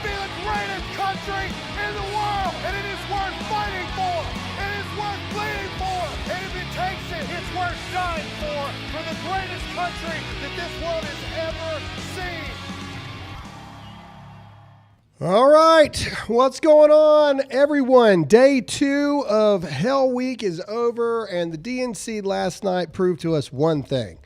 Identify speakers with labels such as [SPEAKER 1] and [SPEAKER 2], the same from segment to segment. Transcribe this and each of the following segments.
[SPEAKER 1] be the greatest country in the world, and it is worth fighting for. It is worth bleeding for, and if it takes it, it's worth dying for the greatest country that this world has ever seen.
[SPEAKER 2] All right, what's going on, everyone? Day 2 of Hell Week is over, and the DNC last night proved to us one thing.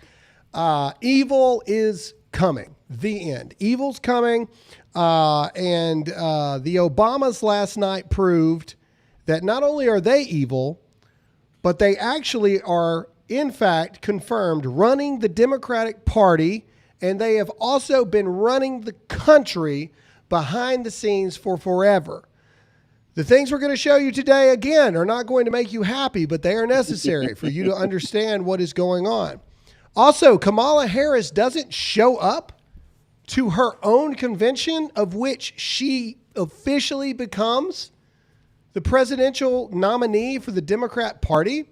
[SPEAKER 2] Evil is coming. The end. Evil's coming, and the Obamas last night proved that not only are they evil, but they actually are, in fact, confirmed running the Democratic Party, and they have also been running the country behind the scenes for forever. The things we're going to show you today, again, are not going to make you happy, but they are necessary for you to understand what is going on. Also, Kamala Harris doesn't show up to her own convention, of which she officially becomes the presidential nominee for the Democrat Party.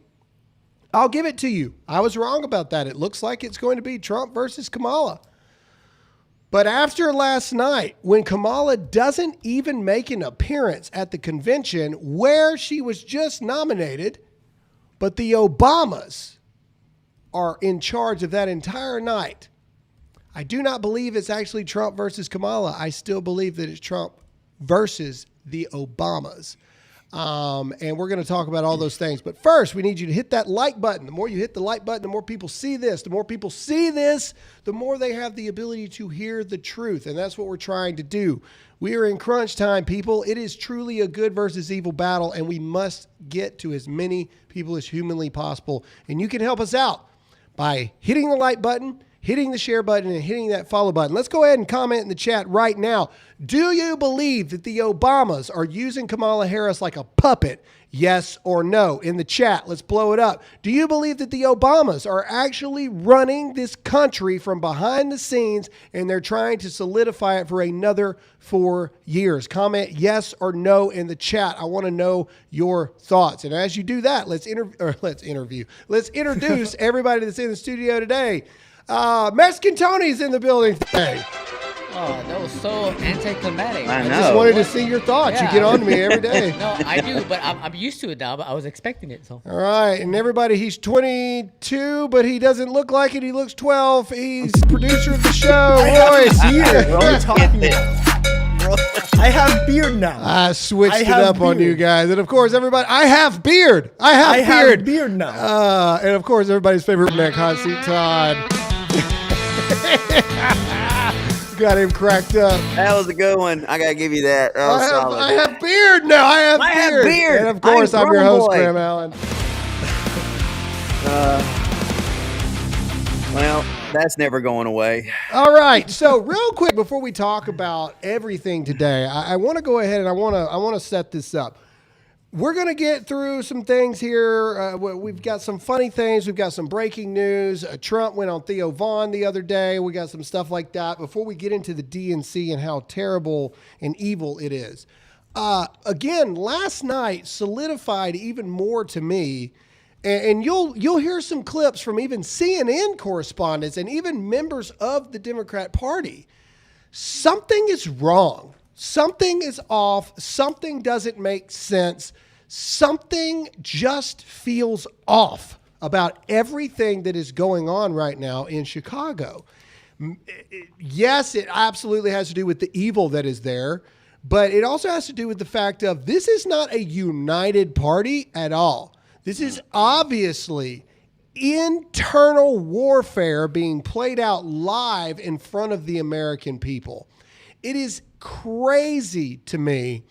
[SPEAKER 2] I'll give it to you. I was wrong about that. It looks like it's going to be Trump versus Kamala. But after last night, when Kamala doesn't even make an appearance at the convention where she was just nominated, but the Obamas are in charge of that entire night, I do not believe it's actually Trump versus Kamala. I still believe that it's Trump versus the Obamas. And we're going to talk about all those things. But first, we need you to hit that like button. The more you hit the like button, the more people see this. The more people see this, the more they have the ability to hear the truth. And that's what we're trying to do. We are in crunch time, people. It is truly a good versus evil battle, and we must get to as many people as humanly possible. And you can help us out by hitting the like button, hitting the share button, and hitting that follow button. Let's go ahead and comment in the chat right now. Do you believe that the Obamas are using Kamala Harris like a puppet? Yes or no? In the chat, let's blow it up. Do you believe that the Obamas are actually running this country from behind the scenes and they're trying to solidify it for another 4 years? Comment yes or no in the chat. I want to know your thoughts. And as you do that, let's introduce everybody that's in the studio today. Mexican Tony's in the building today.
[SPEAKER 3] Oh, that was so anticlimactic.
[SPEAKER 2] I just wanted to see your thoughts. Yeah. You get on to me every day.
[SPEAKER 3] No, I do, but I'm used to it now, but I was expecting it. So.
[SPEAKER 2] All right, and everybody, he's 22, but he doesn't look like it. He looks 12. He's producer of the show. Royce.
[SPEAKER 4] What are you talking about? I have beard now.
[SPEAKER 2] I switched it up on you guys. And of course, everybody, I have beard. I have
[SPEAKER 4] beard now.
[SPEAKER 2] And of course, everybody's favorite neck, Hot Seat Todd. Got him cracked up.
[SPEAKER 5] That was a good one. I got to give you that. That was solid.
[SPEAKER 2] I have beard now. I have beard. And of course, I'm your host, Graham Allen.
[SPEAKER 5] Well, that's never going away.
[SPEAKER 2] All right. So real quick, before we talk about everything today, I want to go ahead and I want to set this up. We're going to get through some things here. We've got some funny things. We've got some breaking news. Trump went on Theo Vaughn the other day. We got some stuff like that before we get into the DNC and how terrible and evil it is. Again, last night solidified even more to me, and you'll hear some clips from even CNN correspondents and even members of the Democrat Party. Something is wrong. Something is off. Something doesn't make sense. Something just feels off about everything that is going on right now in Chicago. Yes, it absolutely has to do with the evil that is there, but it also has to do with the fact of this is not a united party at all. This is obviously internal warfare being played out live in front of the American people. It is crazy to me.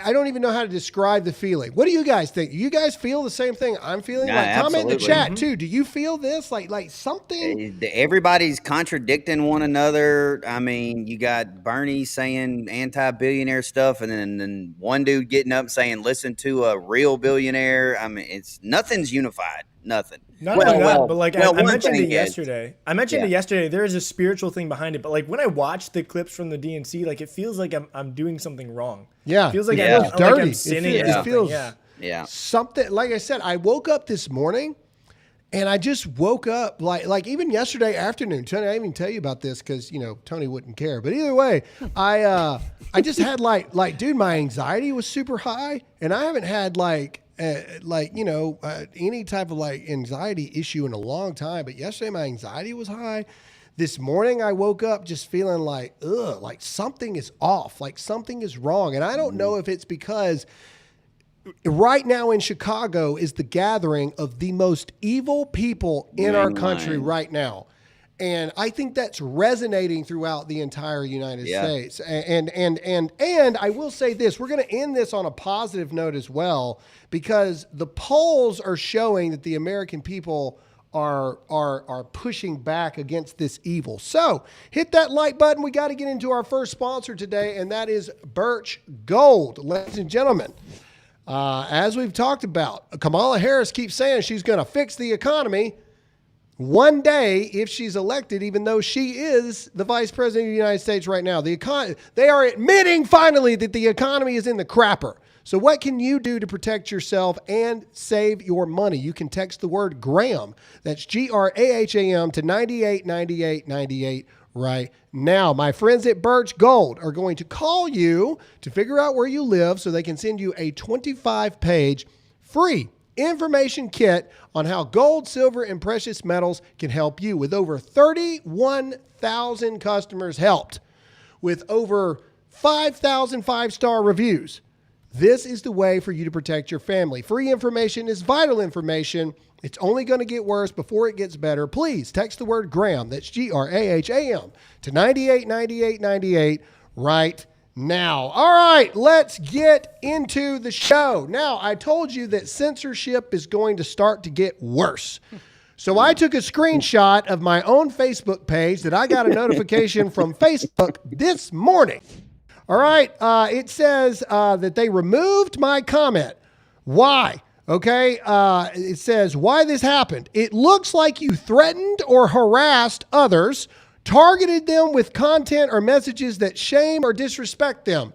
[SPEAKER 2] I don't even know how to describe the feeling. What do you guys think? Do you guys feel the same thing I'm feeling?
[SPEAKER 5] Yeah,
[SPEAKER 2] comment in the chat too. Do you feel this? Like something?
[SPEAKER 5] Everybody's contradicting one another. I mean, you got Bernie saying anti-billionaire stuff, and then one dude getting up saying, "Listen to a real billionaire." I mean, nothing's unified. Nothing.
[SPEAKER 4] Not only that, but like I mentioned it yesterday. I mentioned it yesterday. There is a spiritual thing behind it, but like when I watch the clips from the DNC, like it feels like I'm doing something wrong.
[SPEAKER 2] Yeah,
[SPEAKER 4] it feels like
[SPEAKER 2] I'm dirty.
[SPEAKER 4] Like I'm sinning.
[SPEAKER 2] It feels
[SPEAKER 5] yeah.
[SPEAKER 2] Something. Like I said, I woke up this morning And I just woke up like even yesterday afternoon. Tony, I didn't even tell you about this because Tony wouldn't care. But either way, I just had dude, my anxiety was super high, and I haven't had any type of anxiety issue in a long time. But yesterday my anxiety was high. This morning I woke up just feeling like something is off, like something is wrong, and I don't know if it's because right now in Chicago is the gathering of the most evil people in our country right now. And I think that's resonating throughout the entire United States. And I will say this, we're going to end this on a positive note as well, because the polls are showing that the American people are pushing back against this evil. So hit that like button. We got to get into our first sponsor today, and that is Birch Gold. Ladies and gentlemen, as we've talked about, Kamala Harris keeps saying she's going to fix the economy one day if she's elected, even though she is the vice president of the United States right now. They are admitting finally that the economy is in the crapper. So what can you do to protect yourself and save your money? You can text the word Graham, that's GRAHAM, to 989898 right now. My friends at Birch Gold are going to call you to figure out where you live so they can send you a 25-page free information kit on how gold, silver, and precious metals can help you. With over 31,000 customers helped, with over 5,000 five-star reviews, this is the way for you to protect your family. Free information is vital information. It's only going to get worse before it gets better. Please text the word Graham, that's GRAHAM, to 989898 right now. All right, let's get into the show. Now, I told you that censorship is going to start to get worse. So I took a screenshot of my own Facebook page that I got a notification from Facebook this morning. All right, it says that they removed my comment. Why? Okay, it says why this happened. It looks like you threatened or harassed others, targeted them with content or messages that shame or disrespect them.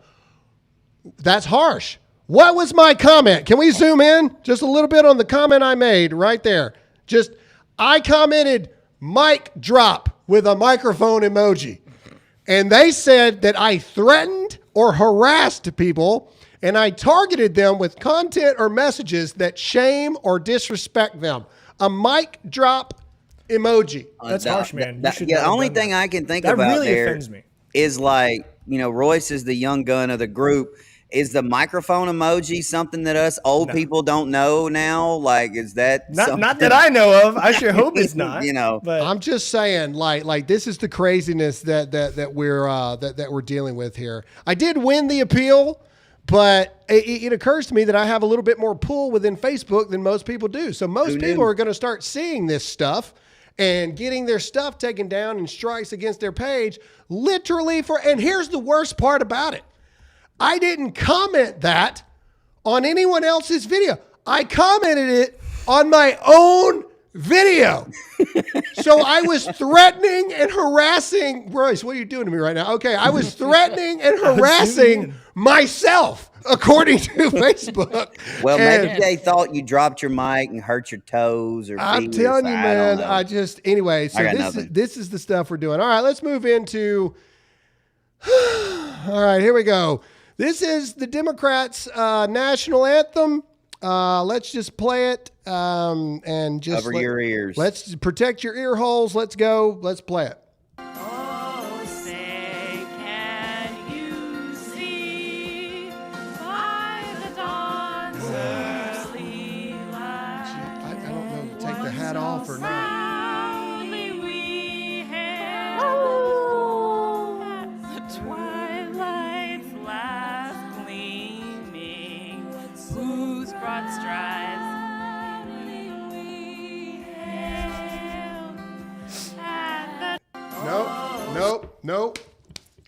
[SPEAKER 2] That's harsh. What was my comment? Can we zoom in just a little bit on the comment I made right there? I commented mic drop with a microphone emoji. And they said that I threatened or harassed people, and I targeted them with content or messages that shame or disrespect them. A mic drop emoji.
[SPEAKER 4] That's harsh, man.
[SPEAKER 5] The only thing I can think about
[SPEAKER 4] really
[SPEAKER 5] there
[SPEAKER 4] offends me.
[SPEAKER 5] is Royce is the young gun of the group. Is the microphone emoji something that us old people don't know now? Is that
[SPEAKER 4] not that I know of? I sure hope it's not.
[SPEAKER 2] But I'm just saying, this is the craziness that we're dealing with here. I did win the appeal, but it occurs to me that I have a little bit more pull within Facebook than most people do. So most people are going to start seeing this stuff and getting their stuff taken down and strikes against their page, literally and here's the worst part about it. I didn't comment that on anyone else's video. I commented it on my own video. So I was threatening and harassing. Royce, what are you doing to me right now? Okay, I was threatening and harassing myself, according to Facebook.
[SPEAKER 5] Well, maybe they thought you dropped your mic and hurt your toes or
[SPEAKER 2] I'm
[SPEAKER 5] fingers.
[SPEAKER 2] telling you, man.
[SPEAKER 5] Anyway,
[SPEAKER 2] So this is the stuff we're doing. All right, let's move into. All right, here we go. This is the Democrats' national anthem. Let's just play it and just
[SPEAKER 5] cover your ears.
[SPEAKER 2] Let's protect your ear holes. Let's go. Let's play it.
[SPEAKER 6] Oh, say, can you see by the dawn's early light?
[SPEAKER 2] I don't know to take the hat off or not.
[SPEAKER 6] Proudly we hailed the twilight's last gleaming, whose broad strides we hailed at the
[SPEAKER 2] Nope.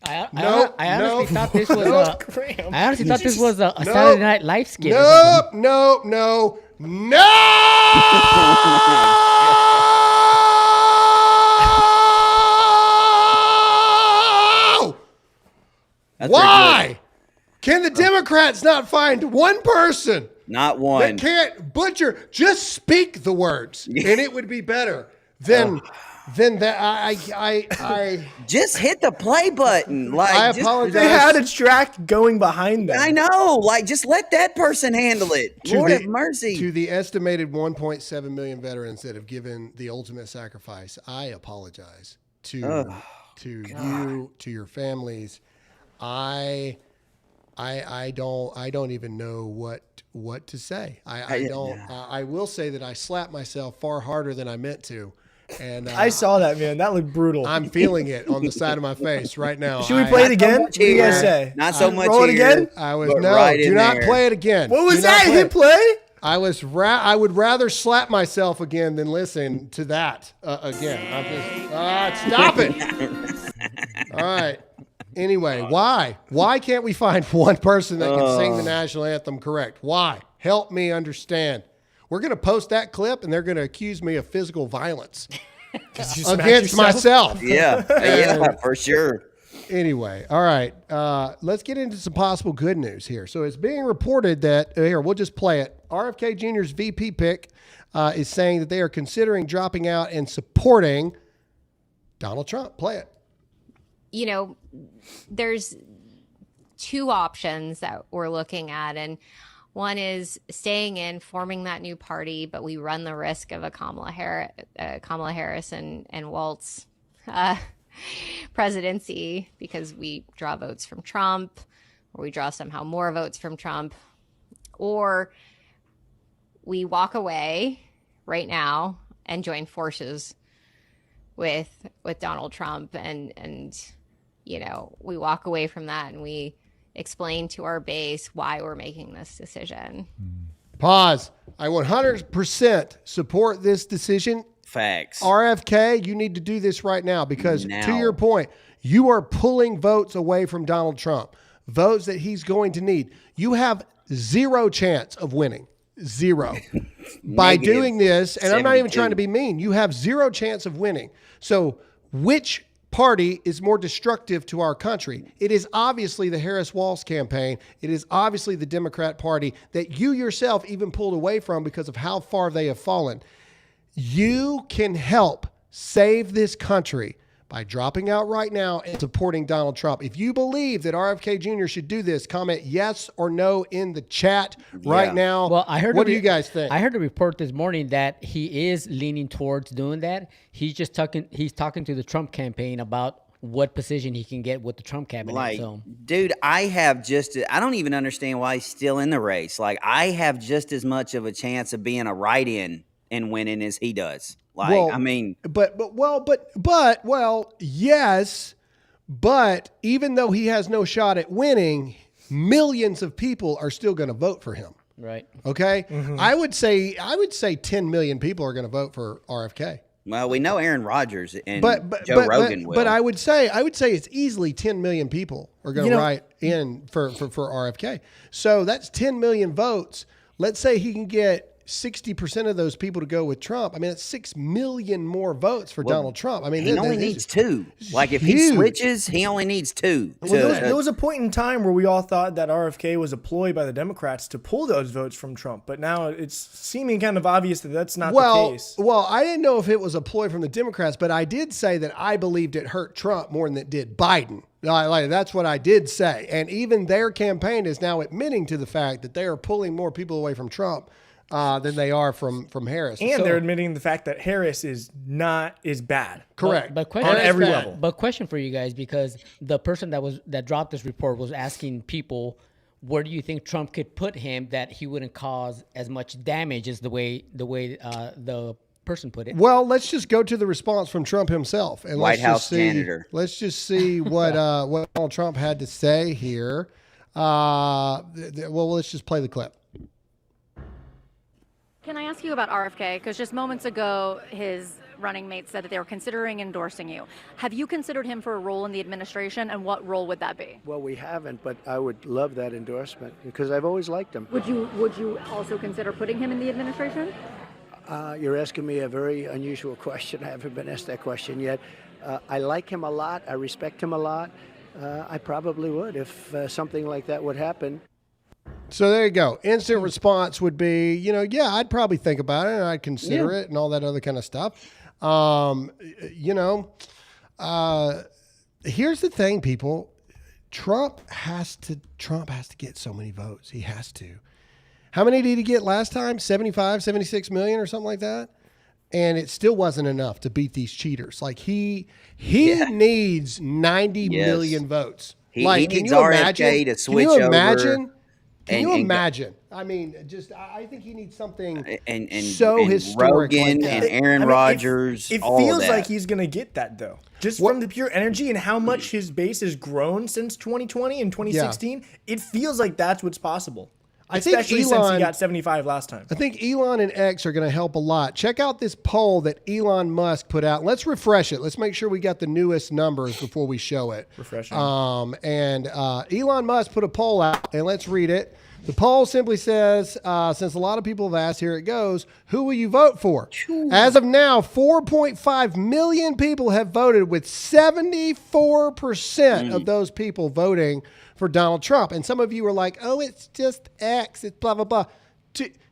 [SPEAKER 3] I honestly thought this was
[SPEAKER 4] Graham.
[SPEAKER 3] I honestly thought this was a Saturday Night Live skit. or something.
[SPEAKER 2] No.
[SPEAKER 5] That's
[SPEAKER 2] Why can the Democrats not find one person
[SPEAKER 5] Not one.
[SPEAKER 2] That can't butcher. Just speak the words, and it would be better than that. I
[SPEAKER 5] just hit the play button. Like,
[SPEAKER 2] I
[SPEAKER 5] just-
[SPEAKER 2] apologize.
[SPEAKER 4] They had a track going behind them.
[SPEAKER 5] I know. Like, just let that person handle it. Lord have mercy.
[SPEAKER 2] To the estimated 1.7 million veterans that have given the ultimate sacrifice, I apologize to you, to your families. I don't even know what to say. I will say that I slapped myself far harder than I meant to, and
[SPEAKER 4] I saw that, man. That looked brutal.
[SPEAKER 2] I'm feeling it on the side of my face right now.
[SPEAKER 4] Should we play it again? What do you guys
[SPEAKER 5] here.
[SPEAKER 4] say?
[SPEAKER 5] Not so much
[SPEAKER 4] Roll it
[SPEAKER 5] here,
[SPEAKER 4] again?
[SPEAKER 2] I was
[SPEAKER 5] but
[SPEAKER 2] no.
[SPEAKER 5] right
[SPEAKER 2] Do
[SPEAKER 5] in
[SPEAKER 2] not
[SPEAKER 5] there.
[SPEAKER 2] play it again.
[SPEAKER 4] What was
[SPEAKER 2] Do not
[SPEAKER 4] that? Hit play?
[SPEAKER 2] I would rather slap myself again than listen to that again. I'm just stop it. All right. Anyway, why can't we find one person that can sing the national anthem correct? Why? Help me understand. We're going to post that clip, and they're going to accuse me of physical violence against myself.
[SPEAKER 5] Yeah, for sure.
[SPEAKER 2] Anyway, all right. Let's get into some possible good news here. So it's being reported that here, we'll just play it. RFK Jr.'s VP pick is saying that they are considering dropping out and supporting Donald Trump. Play it.
[SPEAKER 7] You know, there's two options that we're looking at, and one is staying in, forming that new party, but we run the risk of a Kamala Harris and Walsh presidency because we draw votes from Trump, or we draw somehow more votes from Trump, or we walk away right now and join forces with Donald Trump, and you know, we walk away from that and we explain to our base why we're making this decision.
[SPEAKER 2] Pause. I 100% support this decision.
[SPEAKER 5] Facts.
[SPEAKER 2] RFK, you need to do this right now because, to your point, you are pulling votes away from Donald Trump, votes that he's going to need. You have zero chance of winning. Zero. By doing this, and I'm not even trying to be mean, you have zero chance of winning. So which party is more destructive to our country? It is obviously the Harris-Walsh campaign. It is obviously the Democrat Party that you yourself even pulled away from because of how far they have fallen. You can help save this country by dropping out right now and supporting Donald Trump. If you believe that RFK Jr. should do this, comment yes or no in the chat right now.
[SPEAKER 3] Well, I heard.
[SPEAKER 2] What do you guys think?
[SPEAKER 3] I heard a report this morning that he is leaning towards doing that. He's just talking. He's talking to the Trump campaign about what position he can get with the Trump cabinet.
[SPEAKER 5] Like,
[SPEAKER 3] so.
[SPEAKER 5] dude, I don't even understand why he's still in the race. Like, I have just as much of a chance of being a write-in and winning as he does. Like,
[SPEAKER 2] well,
[SPEAKER 5] I mean,
[SPEAKER 2] yes, but even though he has no shot at winning, millions of people are still going to vote for him.
[SPEAKER 3] Right.
[SPEAKER 2] Okay. Mm-hmm. I would say 10 million people are going to vote for RFK.
[SPEAKER 5] Well, we know Aaron Rodgers and Joe Rogan will.
[SPEAKER 2] But I would say it's easily 10 million people are going to write in for RFK. So that's 10 million votes. Let's say he can get 60% of those people to go with Trump. I mean, it's 6 million more votes for Donald Trump. I mean,
[SPEAKER 5] he only needs two. Like, if he switches, he only needs two.
[SPEAKER 4] Well, there was a point in time where we all thought that RFK was a ploy by the Democrats to pull those votes from Trump, but now it's seeming kind of obvious that that's not the case.
[SPEAKER 2] Well, I didn't know if it was a ploy from the Democrats, but I did say that I believed it hurt Trump more than it did Biden. That's what I did say. And even their campaign is now admitting to the fact that they are pulling more people away from Trump than they are from Harris.
[SPEAKER 4] And they're admitting the fact that Harris is bad.
[SPEAKER 2] Correct.
[SPEAKER 3] But question,
[SPEAKER 4] on every level.
[SPEAKER 3] But question for you guys, because the person that dropped this report was asking people, where do you think Trump could put him that he wouldn't cause as much damage as the way the person put it?
[SPEAKER 2] Well, let's just go to the response from Trump himself, and
[SPEAKER 5] White House janitor.
[SPEAKER 2] Let's just see what Donald Trump had to say here. Well, let's just play the clip.
[SPEAKER 8] Can I ask you about RFK? Because just moments ago, his running mate said that they were considering endorsing you. Have you considered him for a role in the administration, and what role would that be?
[SPEAKER 9] Well, we haven't, but I would love that endorsement because I've always liked him.
[SPEAKER 8] Would you also consider putting him in the administration?
[SPEAKER 9] You're asking me a very unusual question. I haven't been asked that question yet. I like him a lot. I respect him a lot. I probably would if something like that would happen.
[SPEAKER 2] So there you go. Instant response would be, yeah, I'd probably think about it and I'd consider it and all that other kind of stuff. Here's the thing, people. Trump has to get so many votes. He has to. How many did he get last time? 75, 76 million or something like that? And it still wasn't enough to beat these cheaters. Like he needs 90 million votes.
[SPEAKER 5] He
[SPEAKER 2] Like,
[SPEAKER 5] needs
[SPEAKER 2] can you
[SPEAKER 5] RFK
[SPEAKER 2] imagine?
[SPEAKER 5] to switch
[SPEAKER 2] can you
[SPEAKER 5] over
[SPEAKER 2] imagine? Can you
[SPEAKER 5] and
[SPEAKER 2] imagine? I mean, I think he needs something
[SPEAKER 5] and
[SPEAKER 2] so historic.
[SPEAKER 5] Rogan
[SPEAKER 2] like that.
[SPEAKER 5] and Aaron Rodgers.
[SPEAKER 4] It
[SPEAKER 5] all
[SPEAKER 4] feels
[SPEAKER 5] that.
[SPEAKER 4] like he's going to get that, though. Just from the pure energy and how much his base has grown since 2020 and 2016, it feels like that's what's possible. Especially since he got 75 last time.
[SPEAKER 2] I think Elon and X are going to help a lot. Check out this poll that Elon Musk put out. Let's refresh it. Let's make sure we got the newest numbers before we show it.
[SPEAKER 4] Refreshing.
[SPEAKER 2] Elon Musk put a poll out, and let's read it. The poll simply says, since a lot of people have asked, here it goes, who will you vote for? As of now, 4.5 million people have voted, with 74% of those people voting for Donald Trump. And some of you are like, oh, it's just X, it's blah, blah, blah.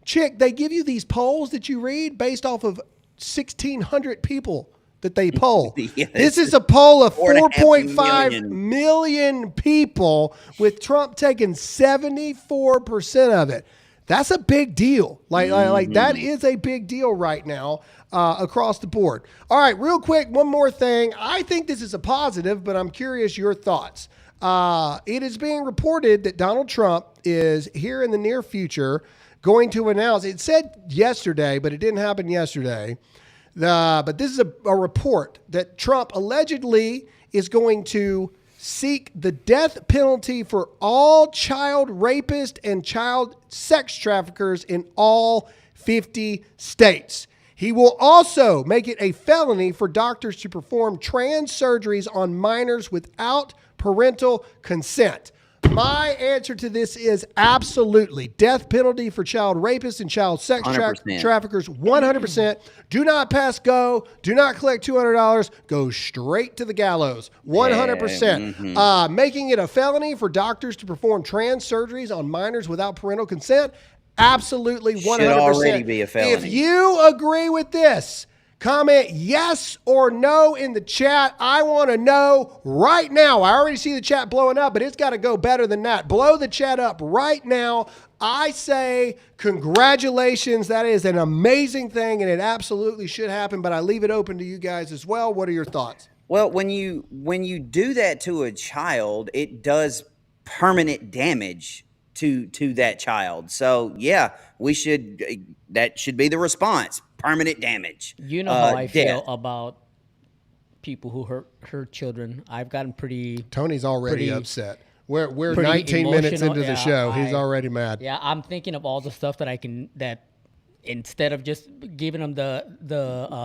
[SPEAKER 2] Chick, they give you these polls that you read based off of 1,600 people that they poll.
[SPEAKER 5] Yeah,
[SPEAKER 2] this is a poll of
[SPEAKER 5] 4.5
[SPEAKER 2] million people, with Trump taking 74% of it. That's a big deal. Like that is a big deal right now across the board. All right, real quick, one more thing. I think this is a positive, but I'm curious your thoughts. It is being reported that Donald Trump is here in the near future going to announce, it said yesterday, but it didn't happen yesterday, but this is a report that Trump allegedly is going to seek the death penalty for all child rapists and child sex traffickers in all 50 states. He will also make it a felony for doctors to perform trans surgeries on minors without parental consent. My answer to this is absolutely. Death penalty for child rapists and child sex traffickers, 100%. Do not pass go. Do not collect $200. Go straight to the gallows, 100%. Making it a felony for doctors to perform trans surgeries on minors without parental consent, absolutely 100%.
[SPEAKER 5] Should already be a felony.
[SPEAKER 2] If you agree with this, comment yes or no in the chat. I want to know right now. I already see the chat blowing up, but it's got to go better than that. Blow the chat up right now. I say congratulations. That is an amazing thing, and it absolutely should happen, but I leave it open to you guys as well. What are your thoughts?
[SPEAKER 5] Well, when you do that to a child, it does permanent damage to that child. So yeah, that should be the response. Permanent damage.
[SPEAKER 3] You know how I feel about people who hurt children. I've gotten pretty.
[SPEAKER 2] Tony's already upset. We're 19 minutes into the show. He's already mad.
[SPEAKER 3] Yeah, I'm thinking of all the stuff that instead of just giving them the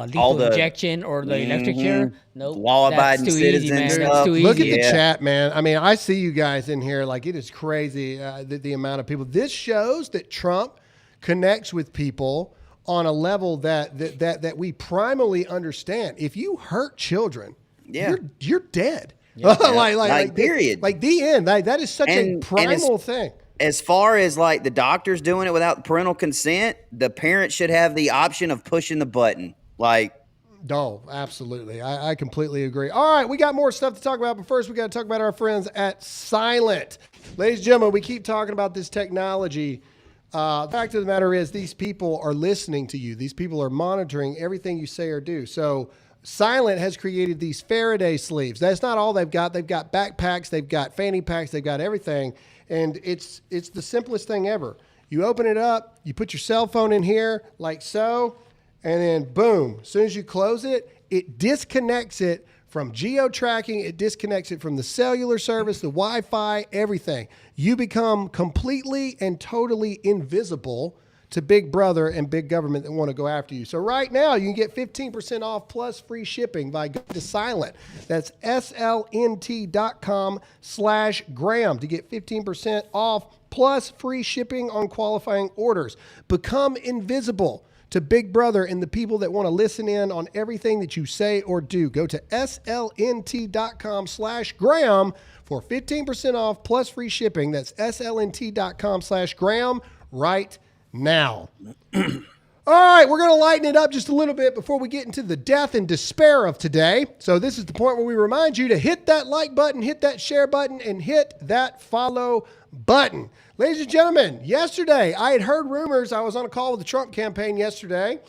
[SPEAKER 3] lethal injection or the electric chair, nope,
[SPEAKER 5] law-abiding
[SPEAKER 3] that's too easy, man. That's too easy.
[SPEAKER 2] Look at the chat, man. I mean, I see you guys in here. Like, it is crazy the amount of people. This shows that Trump connects with people on a level that we primally understand. If you hurt children, you're dead.
[SPEAKER 5] Yeah. like period.
[SPEAKER 2] Like the end. That is such a primal thing.
[SPEAKER 5] As far as like the doctors doing it without parental consent, the parent should have the option of pushing the button.
[SPEAKER 2] No, absolutely. I completely agree. All right, we got more stuff to talk about, but first we got to talk about our friends at Silent. Ladies and gentlemen, we keep talking about this technology. The fact of the matter is these people are listening to you. These people are monitoring everything you say or do. So Silent has created these Faraday sleeves. That's not all they've got. They've got backpacks. They've got fanny packs. They've got everything. And it's the simplest thing ever. You open it up, you put your cell phone in here like so, and then boom. As soon as you close it, it disconnects it from geo-tracking. It disconnects it from the cellular service, the Wi-Fi, everything. You become completely and totally invisible to Big Brother and Big Government that want to go after you. So right now, you can get 15% off plus free shipping by going to Silent. That's slnt.com/Graham to get 15% off plus free shipping on qualifying orders. Become invisible to Big Brother and the people that want to listen in on everything that you say or do. Go to slnt.com/Graham for 15% off plus free shipping. That's slnt.com/Graham right now. All right, we're going to lighten it up just a little bit before we get into the death and despair of today. So this is the point where we remind you to hit that like button, hit that share button, and hit that follow button. Ladies and gentlemen, yesterday I had heard rumors. I was on a call with the Trump campaign yesterday,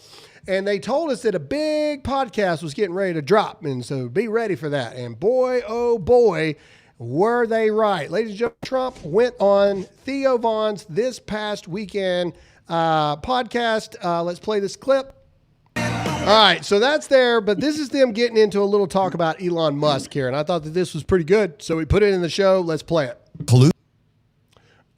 [SPEAKER 2] and they told us that a big podcast was getting ready to drop, and so be ready for that. And boy, oh boy, were they right. Ladies and gentlemen, Trump went on Theo Von's this past weekend podcast. Let's play this clip. All right, so that's there, but this is them getting into a little talk about Elon Musk here, and I thought that this was pretty good, so we put it in the show. Let's play it.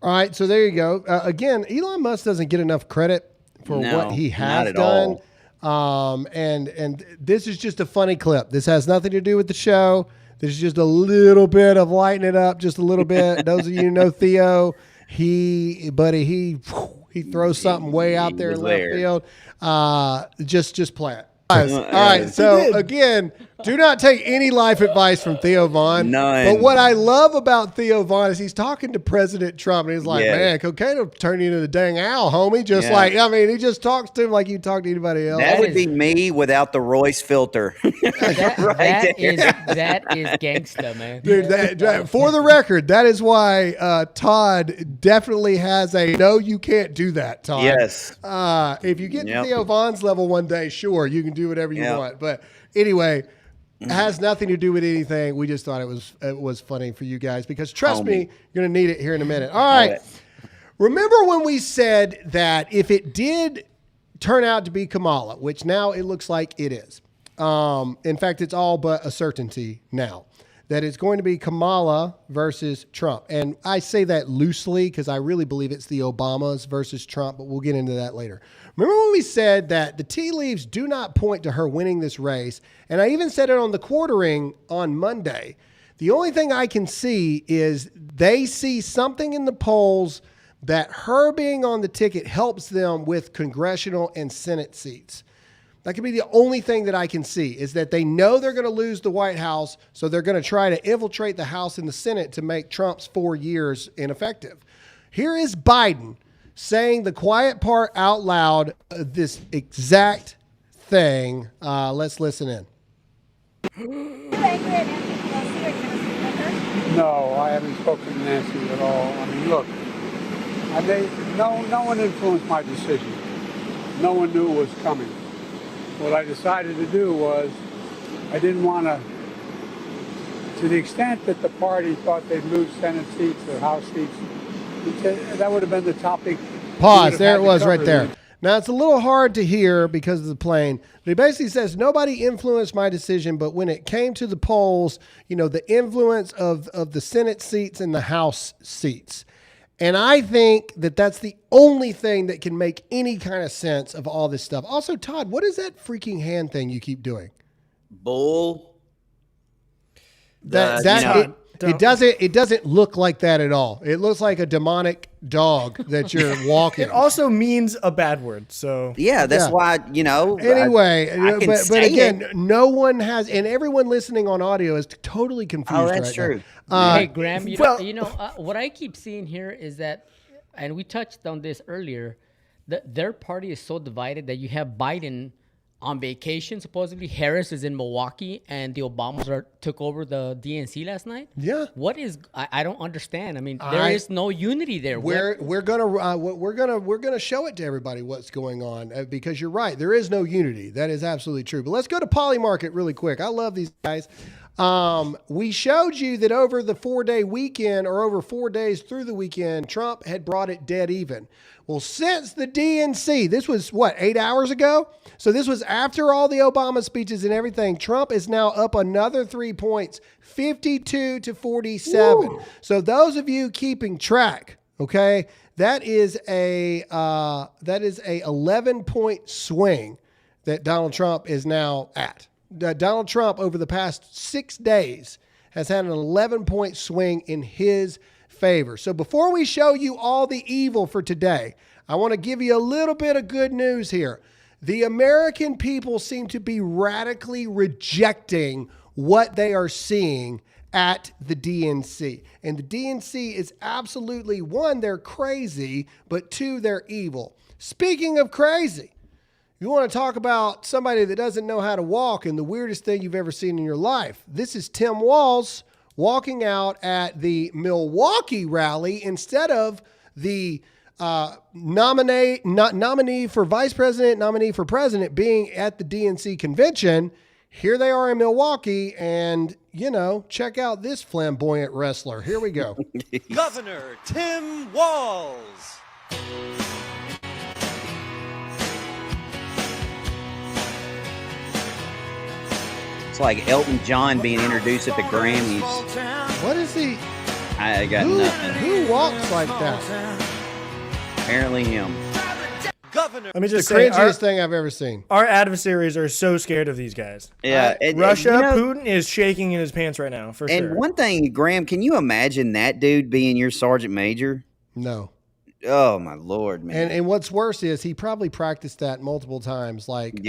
[SPEAKER 2] All right, so there you go. Again, Elon Musk doesn't get enough credit for what he has done. And this is just a funny clip. This has nothing to do with the show. This is just a little bit of lighting it up, just a little bit. Those of you who know Theo, he throws something way out there in left field. Just play it. All right. So again, do not take any life advice from Theo Von.
[SPEAKER 5] None.
[SPEAKER 2] But what I love about Theo Von is he's talking to President Trump, and he's like, "Man, cocaine will turn you into the dang owl, homie." Just like, I mean, he just talks to him like you talk to anybody else.
[SPEAKER 5] That would be me without the Royce filter.
[SPEAKER 3] That is gangsta, man.
[SPEAKER 2] Dude, for the record, that is why Todd definitely has a no, you can't do that, Todd.
[SPEAKER 5] Yes.
[SPEAKER 2] If you get to Theo Von's level one day, sure, you can do whatever you want. But anyway, it has nothing to do with anything. We just thought it was funny for you guys because trust me, you're going to need it here in a minute. All right. Remember when we said that if it did turn out to be Kamala, which now it looks like it is. In fact, it's all but a certainty now that it's going to be Kamala versus Trump. And I say that loosely because I really believe it's the Obamas versus Trump, but we'll get into that later. Remember when we said that the tea leaves do not point to her winning this race? And I even said it on the quartering on Monday. The only thing I can see is they see something in the polls that her being on the ticket helps them with congressional and Senate seats. That could be the only thing that I can see is that they know they're going to lose the White House, so they're going to try to infiltrate the House and the Senate to make Trump's 4 years ineffective. Here is Biden saying the quiet part out loud, this exact thing. Let's listen in.
[SPEAKER 10] No, I haven't spoken to Nancy at all. I mean, look, no one influenced my decision. No one knew it was coming. What I decided to do was I didn't want to the extent that the party thought they'd lose Senate seats or House seats, that would have been the topic.
[SPEAKER 2] Pause. There it was right there. Now, it's a little hard to hear because of the plane. But he basically says, nobody influenced my decision, but when it came to the polls, you know, the influence of the Senate seats and the House seats. And I think that that's the only thing that can make any kind of sense of all this stuff. Also, Todd, what is that freaking hand thing you keep doing?
[SPEAKER 5] Bull.
[SPEAKER 2] It doesn't look like that at all. It looks like a demonic dog that you're walking.
[SPEAKER 4] It also means a bad word. So
[SPEAKER 5] yeah, that's why, you know.
[SPEAKER 2] Anyway,
[SPEAKER 5] I
[SPEAKER 2] but again, no one has, and everyone listening on audio is totally confused.
[SPEAKER 5] Oh, that's true.
[SPEAKER 3] Hey, Graham, what I keep seeing here is that, and we touched on this earlier, that their party is so divided that you have Biden on vacation. Supposedly Harris is in Milwaukee and the Obamas took over the DNC last night.
[SPEAKER 2] Yeah.
[SPEAKER 3] What is, I don't understand. I mean, there is no unity there.
[SPEAKER 2] We're gonna show it to everybody what's going on because you're right. There is no unity. That is absolutely true. But let's go to Polymarket really quick. I love these guys. We showed you that over the 4-day weekend or over 4 days through the weekend, Trump had brought it dead even. Well, since the DNC, this was 8 hours ago? So this was after all the Obama speeches and everything. Trump is now up another 3 points, 52-47. Woo. So those of you keeping track, okay, that is a 11-point swing that Donald Trump is now at. Donald Trump over the past 6 days has had an 11-point swing in his favor. So before we show you all the evil for today, I want to give you a little bit of good news here. The American people seem to be radically rejecting what they are seeing at the DNC. And the DNC is absolutely, one, they're crazy, but two, they're evil. Speaking of crazy, you want to talk about somebody that doesn't know how to walk and the weirdest thing you've ever seen in your life. This is Tim Walsh walking out at the Milwaukee rally instead of the nominee for vice president, nominee for president being at the DNC convention. Here they are in Milwaukee, and, check out this flamboyant wrestler. Here we go.
[SPEAKER 11] Governor Tim Walsh.
[SPEAKER 5] It's like Elton John being introduced at the Grammys.
[SPEAKER 2] What is he?
[SPEAKER 5] I got nothing.
[SPEAKER 2] Who walks like that?
[SPEAKER 5] Apparently him.
[SPEAKER 4] Let me just
[SPEAKER 2] The
[SPEAKER 4] say,
[SPEAKER 2] cringiest thing I've ever seen.
[SPEAKER 4] our adversaries are so scared of these guys.
[SPEAKER 5] Yeah,
[SPEAKER 4] Russia, Putin is shaking in his pants right now, for
[SPEAKER 5] And
[SPEAKER 4] sure.
[SPEAKER 5] one thing, Graham, can you imagine that dude being your sergeant major?
[SPEAKER 2] No.
[SPEAKER 5] Oh my Lord, man!
[SPEAKER 2] And what's worse is he probably practiced that multiple times, like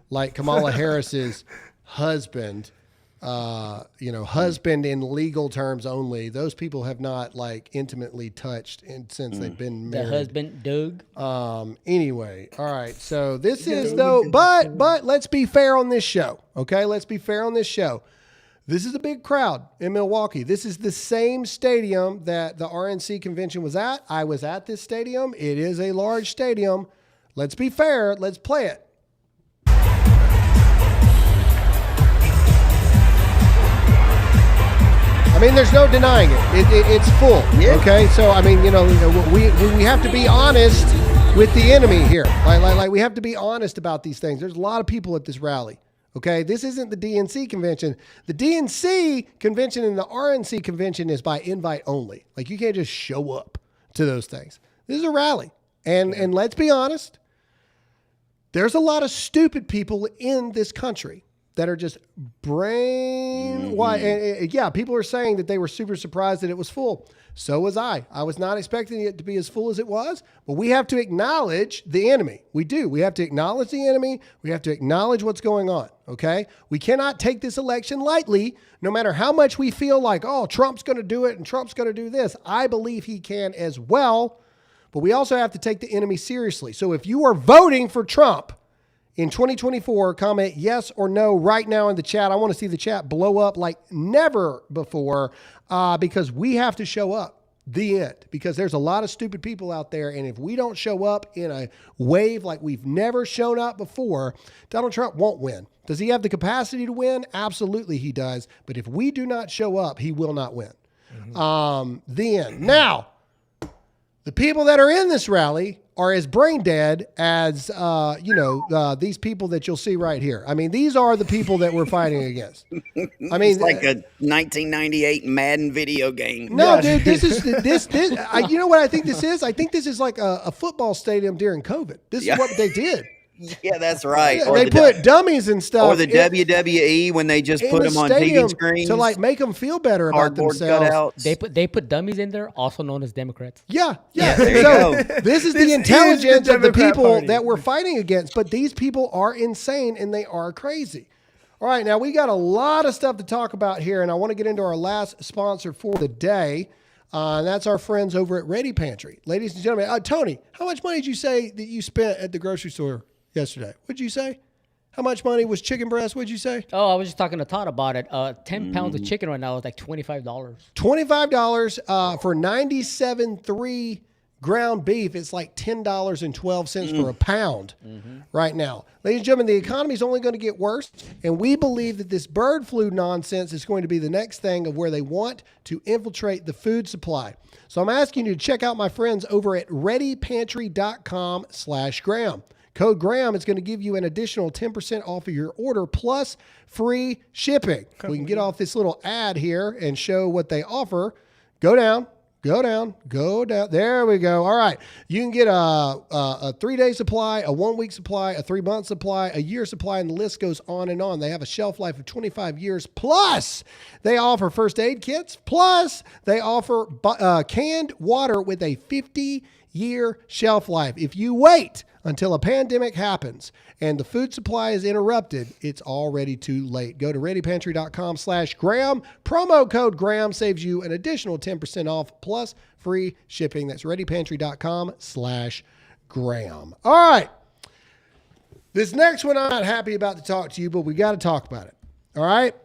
[SPEAKER 2] like Kamala Harris's husband. Husband in legal terms only. Those people have not intimately touched since they've been married.
[SPEAKER 3] The husband, Doug.
[SPEAKER 2] Anyway, all right. So this is but let's be fair on this show. Okay, let's be fair on this show. This is a big crowd in Milwaukee. This is the same stadium that the RNC convention was at. I was at this stadium. It is a large stadium. Let's be fair. Let's play it. I mean, there's no denying it. It's full. Yeah. Okay, so I mean, we have to be honest with the enemy here. Like we have to be honest about these things. There's a lot of people at this rally. Okay, this isn't the DNC convention. The DNC convention and the RNC convention is by invite only. Like you can't just show up to those things. This is a rally, and let's be honest. There's a lot of stupid people in this country that are just brain wide. And yeah, people are saying that they were super surprised that it was full. So was I. I was not expecting it to be as full as it was, but we have to acknowledge the enemy. We do. We have to acknowledge the enemy. We have to acknowledge what's going on, okay? We cannot take this election lightly, no matter how much we feel like, oh, Trump's going to do it and Trump's going to do this. I believe he can as well, but we also have to take the enemy seriously. So if you are voting for Trump in 2024, comment yes or no right now in the chat. I want to see the chat blow up like never before because we have to show up. The end. Because there's a lot of stupid people out there, and if we don't show up in a wave like we've never shown up before, Donald Trump won't win. Does he have the capacity to win? Absolutely he does. But if we do not show up, he will not win. The end. Now, the people that are in this rally are as brain dead as, these people that you'll see right here. I mean, these are the people that we're fighting against. I mean,
[SPEAKER 5] it's like a 1998 Madden video game.
[SPEAKER 2] No, dude, this is you know what I think this is? I think this is like a football stadium during COVID. This is what they did.
[SPEAKER 5] Yeah, that's right.
[SPEAKER 2] Yeah, they put dummies and stuff.
[SPEAKER 5] Or the WWE when they just put them on TV screens
[SPEAKER 2] to make them feel better about themselves.
[SPEAKER 5] Cutouts.
[SPEAKER 3] They put dummies in there, also known as Democrats.
[SPEAKER 2] Yeah.
[SPEAKER 5] There you go.
[SPEAKER 2] This is the intelligence of the people that we're fighting against. But these people are insane and they are crazy. All right, now we got a lot of stuff to talk about here, and I want to get into our last sponsor for the day. And that's our friends over at Ready Pantry. Ladies and gentlemen, Tony, how much money did you say that you spent at the grocery store yesterday? What'd you say? How much money was chicken breast? What'd you say?
[SPEAKER 3] Oh, I was just talking to Todd about it. 10 pounds of chicken right now is like $25.
[SPEAKER 2] $25 for 97.3 ground beef. It's like $10.12 for a pound right now. Ladies and gentlemen, the economy is only going to get worse, and we believe that this bird flu nonsense is going to be the next thing of where they want to infiltrate the food supply. So I'm asking you to check out my friends over at readypantry.com/Graham. Code Graham is going to give you an additional 10% off of your order plus free shipping. We can get off this little ad here and show what they offer. Go down. There we go. All right. You can get a 3-day supply, a 1-week supply, a 3-month supply, a year supply, and the list goes on and on. They have a shelf life of 25 years. Plus, they offer first aid kits. Plus, they offer canned water with a 50 year shelf life. If you wait until a pandemic happens and the food supply is interrupted, it's already too late. Go to readypantry.com/Graham. Promo code Graham saves you an additional 10% off plus free shipping. That's readypantry.com/Graham. All right. This next one I'm not happy about to talk to you, but we got to talk about it. All right.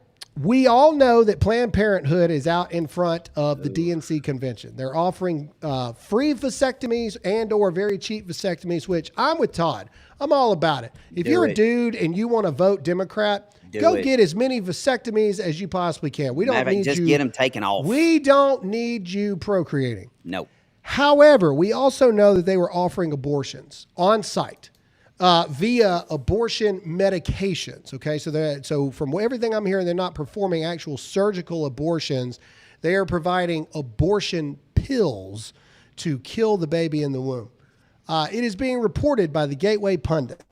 [SPEAKER 2] We all know that Planned Parenthood is out in front of the DNC convention. They're offering free vasectomies and or very cheap vasectomies, which I'm with Todd. I'm all about it. If you're a dude and you want to vote Democrat, go get as many vasectomies as you possibly can. We don't need you.
[SPEAKER 5] Just get them taken off.
[SPEAKER 2] We don't need you procreating.
[SPEAKER 5] No.
[SPEAKER 2] However, we also know that they were offering abortions on site. Via abortion medications. Okay, so from everything I'm hearing, they're not performing actual surgical abortions. They are providing abortion pills to kill the baby in the womb. It is being reported by the Gateway Pundit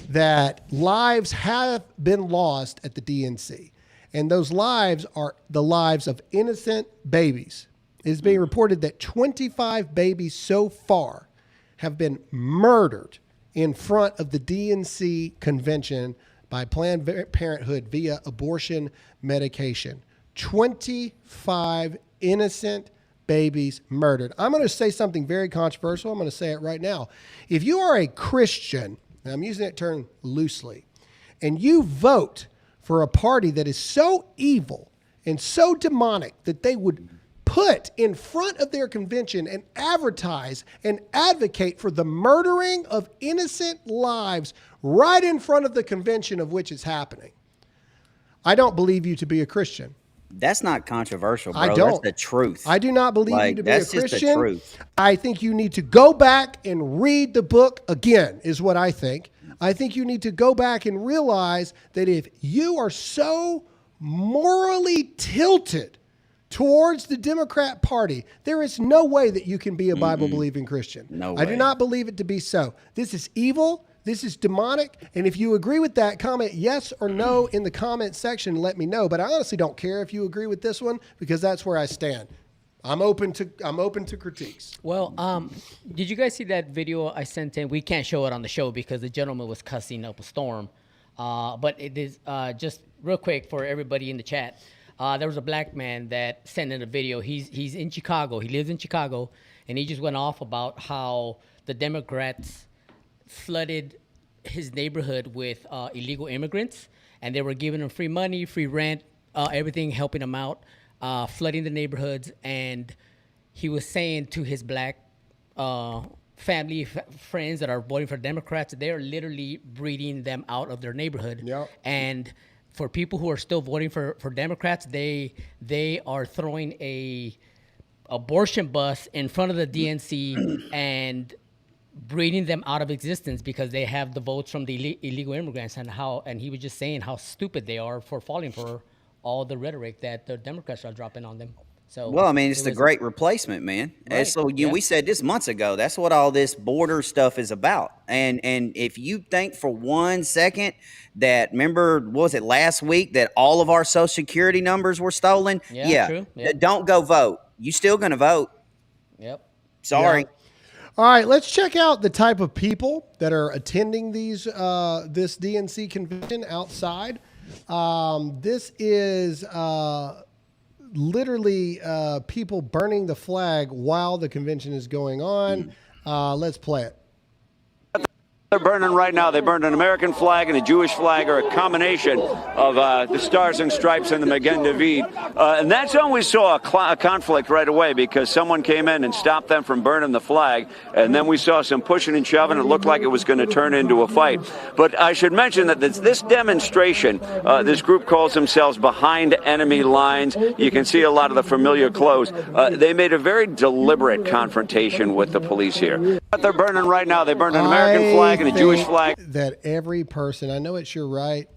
[SPEAKER 2] that lives have been lost at the DNC, and those lives are the lives of innocent babies. It is being reported that 25 babies so far have been murdered in front of the DNC convention by Planned Parenthood via abortion medication. 25 innocent babies murdered. I'm going to say something very controversial. I'm going to say it right now. If you are a Christian, and I'm using that term loosely, and you vote for a party that is so evil and so demonic that they would put in front of their convention and advertise and advocate for the murdering of innocent lives right in front of the convention of which it's happening, I don't believe you to be a Christian.
[SPEAKER 5] That's not controversial, bro.
[SPEAKER 2] I don't.
[SPEAKER 5] That's the truth.
[SPEAKER 2] I do not believe you to be a Christian.
[SPEAKER 5] That's just the truth.
[SPEAKER 2] I think you need to go back and read the book again, is what I think. I think you need to go back and realize that if you are so morally tilted towards the Democrat Party, there is no way that you can be a Bible-believing Christian.
[SPEAKER 5] No way.
[SPEAKER 2] I do not believe it to be so. This is evil. This is demonic. And if you agree with that, comment yes or no in the comment section and let me know. But I honestly don't care if you agree with this one because that's where I stand. I'm open to critiques.
[SPEAKER 3] Well, did you guys see that video I sent in? We can't show it on the show because the gentleman was cussing up a storm. But it is just real quick for everybody in the chat. There was a black man that sent in a video. He's in Chicago. He lives in Chicago, and he just went off about how the Democrats flooded his neighborhood with illegal immigrants, and they were giving him free money, free rent, everything, helping him out, flooding the neighborhoods. And he was saying to his black family friends that are voting for Democrats, they're literally breeding them out of their neighborhood.
[SPEAKER 2] Yep.
[SPEAKER 3] And for people who are still voting for Democrats, they are throwing a abortion bus in front of the DNC and breeding them out of existence because they have the votes from the illegal immigrants, and he was just saying how stupid they are for falling for all the rhetoric that the Democrats are dropping on them. So,
[SPEAKER 5] well, I mean, it's the great replacement, man. Right. And so we said this months ago. That's what all this border stuff is about. And if you think for 1 second that, remember, what was it last week that all of our Social Security numbers were stolen?
[SPEAKER 3] Yeah. True. Yeah.
[SPEAKER 5] Don't go vote. You still going to vote.
[SPEAKER 3] Yep.
[SPEAKER 5] Sorry.
[SPEAKER 2] Yeah. All right, let's check out the type of people that are attending this DNC convention outside. This is literally people burning the flag while the convention is going on. Let's play it.
[SPEAKER 12] They're burning right now. They burned an American flag and a Jewish flag, or a combination of the Stars and Stripes and the Magen David. And that's when we saw a conflict right away, because someone came in and stopped them from burning the flag. And then we saw some pushing and shoving. It looked like it was going to turn into a fight. But I should mention that this demonstration, this group calls themselves Behind Enemy Lines. You can see a lot of the familiar clothes. They made a very deliberate confrontation with the police here. But they're burning right now. They burned an American flag and a Jewish flag.
[SPEAKER 2] That every person, I know it's your right.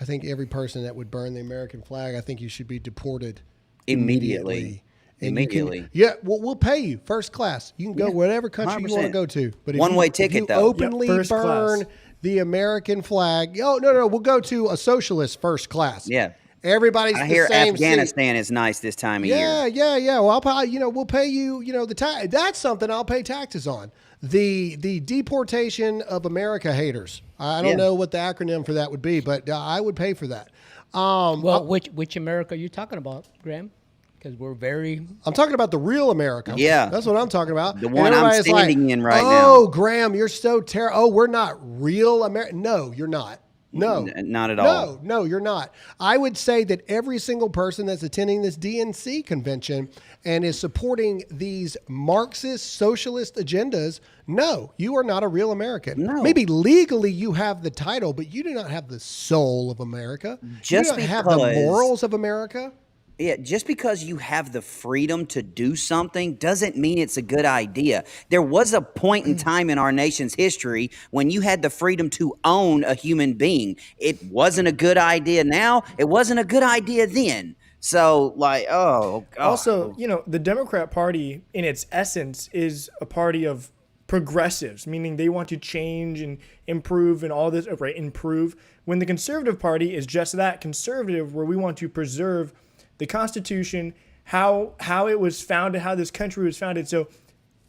[SPEAKER 2] I think every person that would burn the American flag, I think you should be deported immediately. We'll pay you first class. You can go whatever country 100%. You want to go to. But if
[SPEAKER 5] one-way ticket, though.
[SPEAKER 2] Openly burn the American flag. Oh, no, we'll go to a socialist first class.
[SPEAKER 5] Yeah.
[SPEAKER 2] Everybody's
[SPEAKER 5] I
[SPEAKER 2] the
[SPEAKER 5] hear
[SPEAKER 2] same
[SPEAKER 5] Afghanistan is nice this time of
[SPEAKER 2] year.
[SPEAKER 5] year.
[SPEAKER 2] Yeah. Well, I'll pay, we'll pay you, the tax. That's something I'll pay taxes on. The deportation of America haters. I don't know what the acronym for that would be, but I would pay for that.
[SPEAKER 3] Well, which America are you talking about, Graham? Because
[SPEAKER 2] I'm talking about the real America.
[SPEAKER 5] Yeah.
[SPEAKER 2] That's what I'm talking about.
[SPEAKER 5] The one I'm standing in right now.
[SPEAKER 2] Oh, Graham, you're so terrible. Oh, we're not real America. No, you're not. No.
[SPEAKER 5] Not at all.
[SPEAKER 2] No, you're not. I would say that every single person that's attending this DNC convention and is supporting these Marxist socialist agendas, no, you are not a real American.
[SPEAKER 5] No.
[SPEAKER 2] Maybe legally you have the title, but you do not have the soul of America. You do not have the morals of America.
[SPEAKER 5] Yeah, just because you have the freedom to do something doesn't mean it's a good idea. There was a point in time in our nation's history when you had the freedom to own a human being. It wasn't a good idea now. It wasn't a good idea then. So, oh, God.
[SPEAKER 4] Also, the Democrat Party, in its essence, is a party of progressives, meaning they want to change and improve and all this, right? Improve. When the Conservative Party is just that, conservative, where we want to preserve the Constitution, how it was founded, how this country was founded. So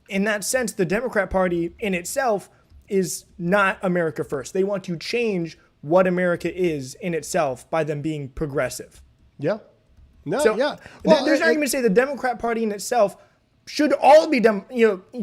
[SPEAKER 4] in that sense, the Democrat Party in itself is not America first. They want to change what America is in itself by them being progressive.
[SPEAKER 2] Yeah. No,
[SPEAKER 4] so
[SPEAKER 2] yeah.
[SPEAKER 4] Well, there's an argument to say the Democrat Party in itself should all be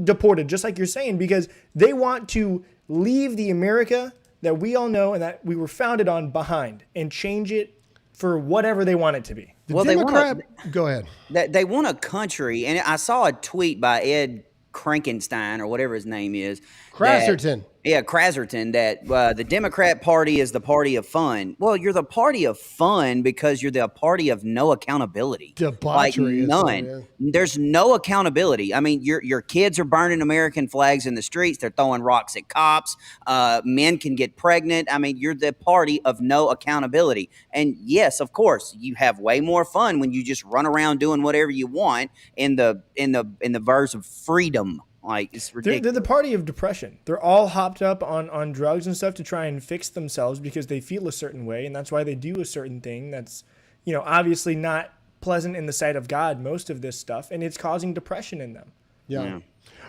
[SPEAKER 4] deported, just like you're saying, because they want to leave the America that we all know and that we were founded on behind and change it for whatever they want it to be.
[SPEAKER 2] Go ahead.
[SPEAKER 5] They want a country, and I saw a tweet by Ed Krankenstein or whatever his name is.
[SPEAKER 2] Kraserton.
[SPEAKER 5] Kraserton, that the Democrat Party is the party of fun. Well, you're the party of fun because you're the party of no accountability.
[SPEAKER 2] Debauchery.
[SPEAKER 5] None. There's no accountability. I mean, your kids are burning American flags in the streets. They're throwing rocks at cops. Men can get pregnant. I mean, you're the party of no accountability. And yes, of course, you have way more fun when you just run around doing whatever you want in the verse of freedom. Like, it's ridiculous.
[SPEAKER 4] They're the party of depression. They're all hopped up on drugs and stuff to try and fix themselves because they feel a certain way, and that's why they do a certain thing that's, obviously not pleasant in the sight of God, most of this stuff, and it's causing depression in them.
[SPEAKER 2] Yeah.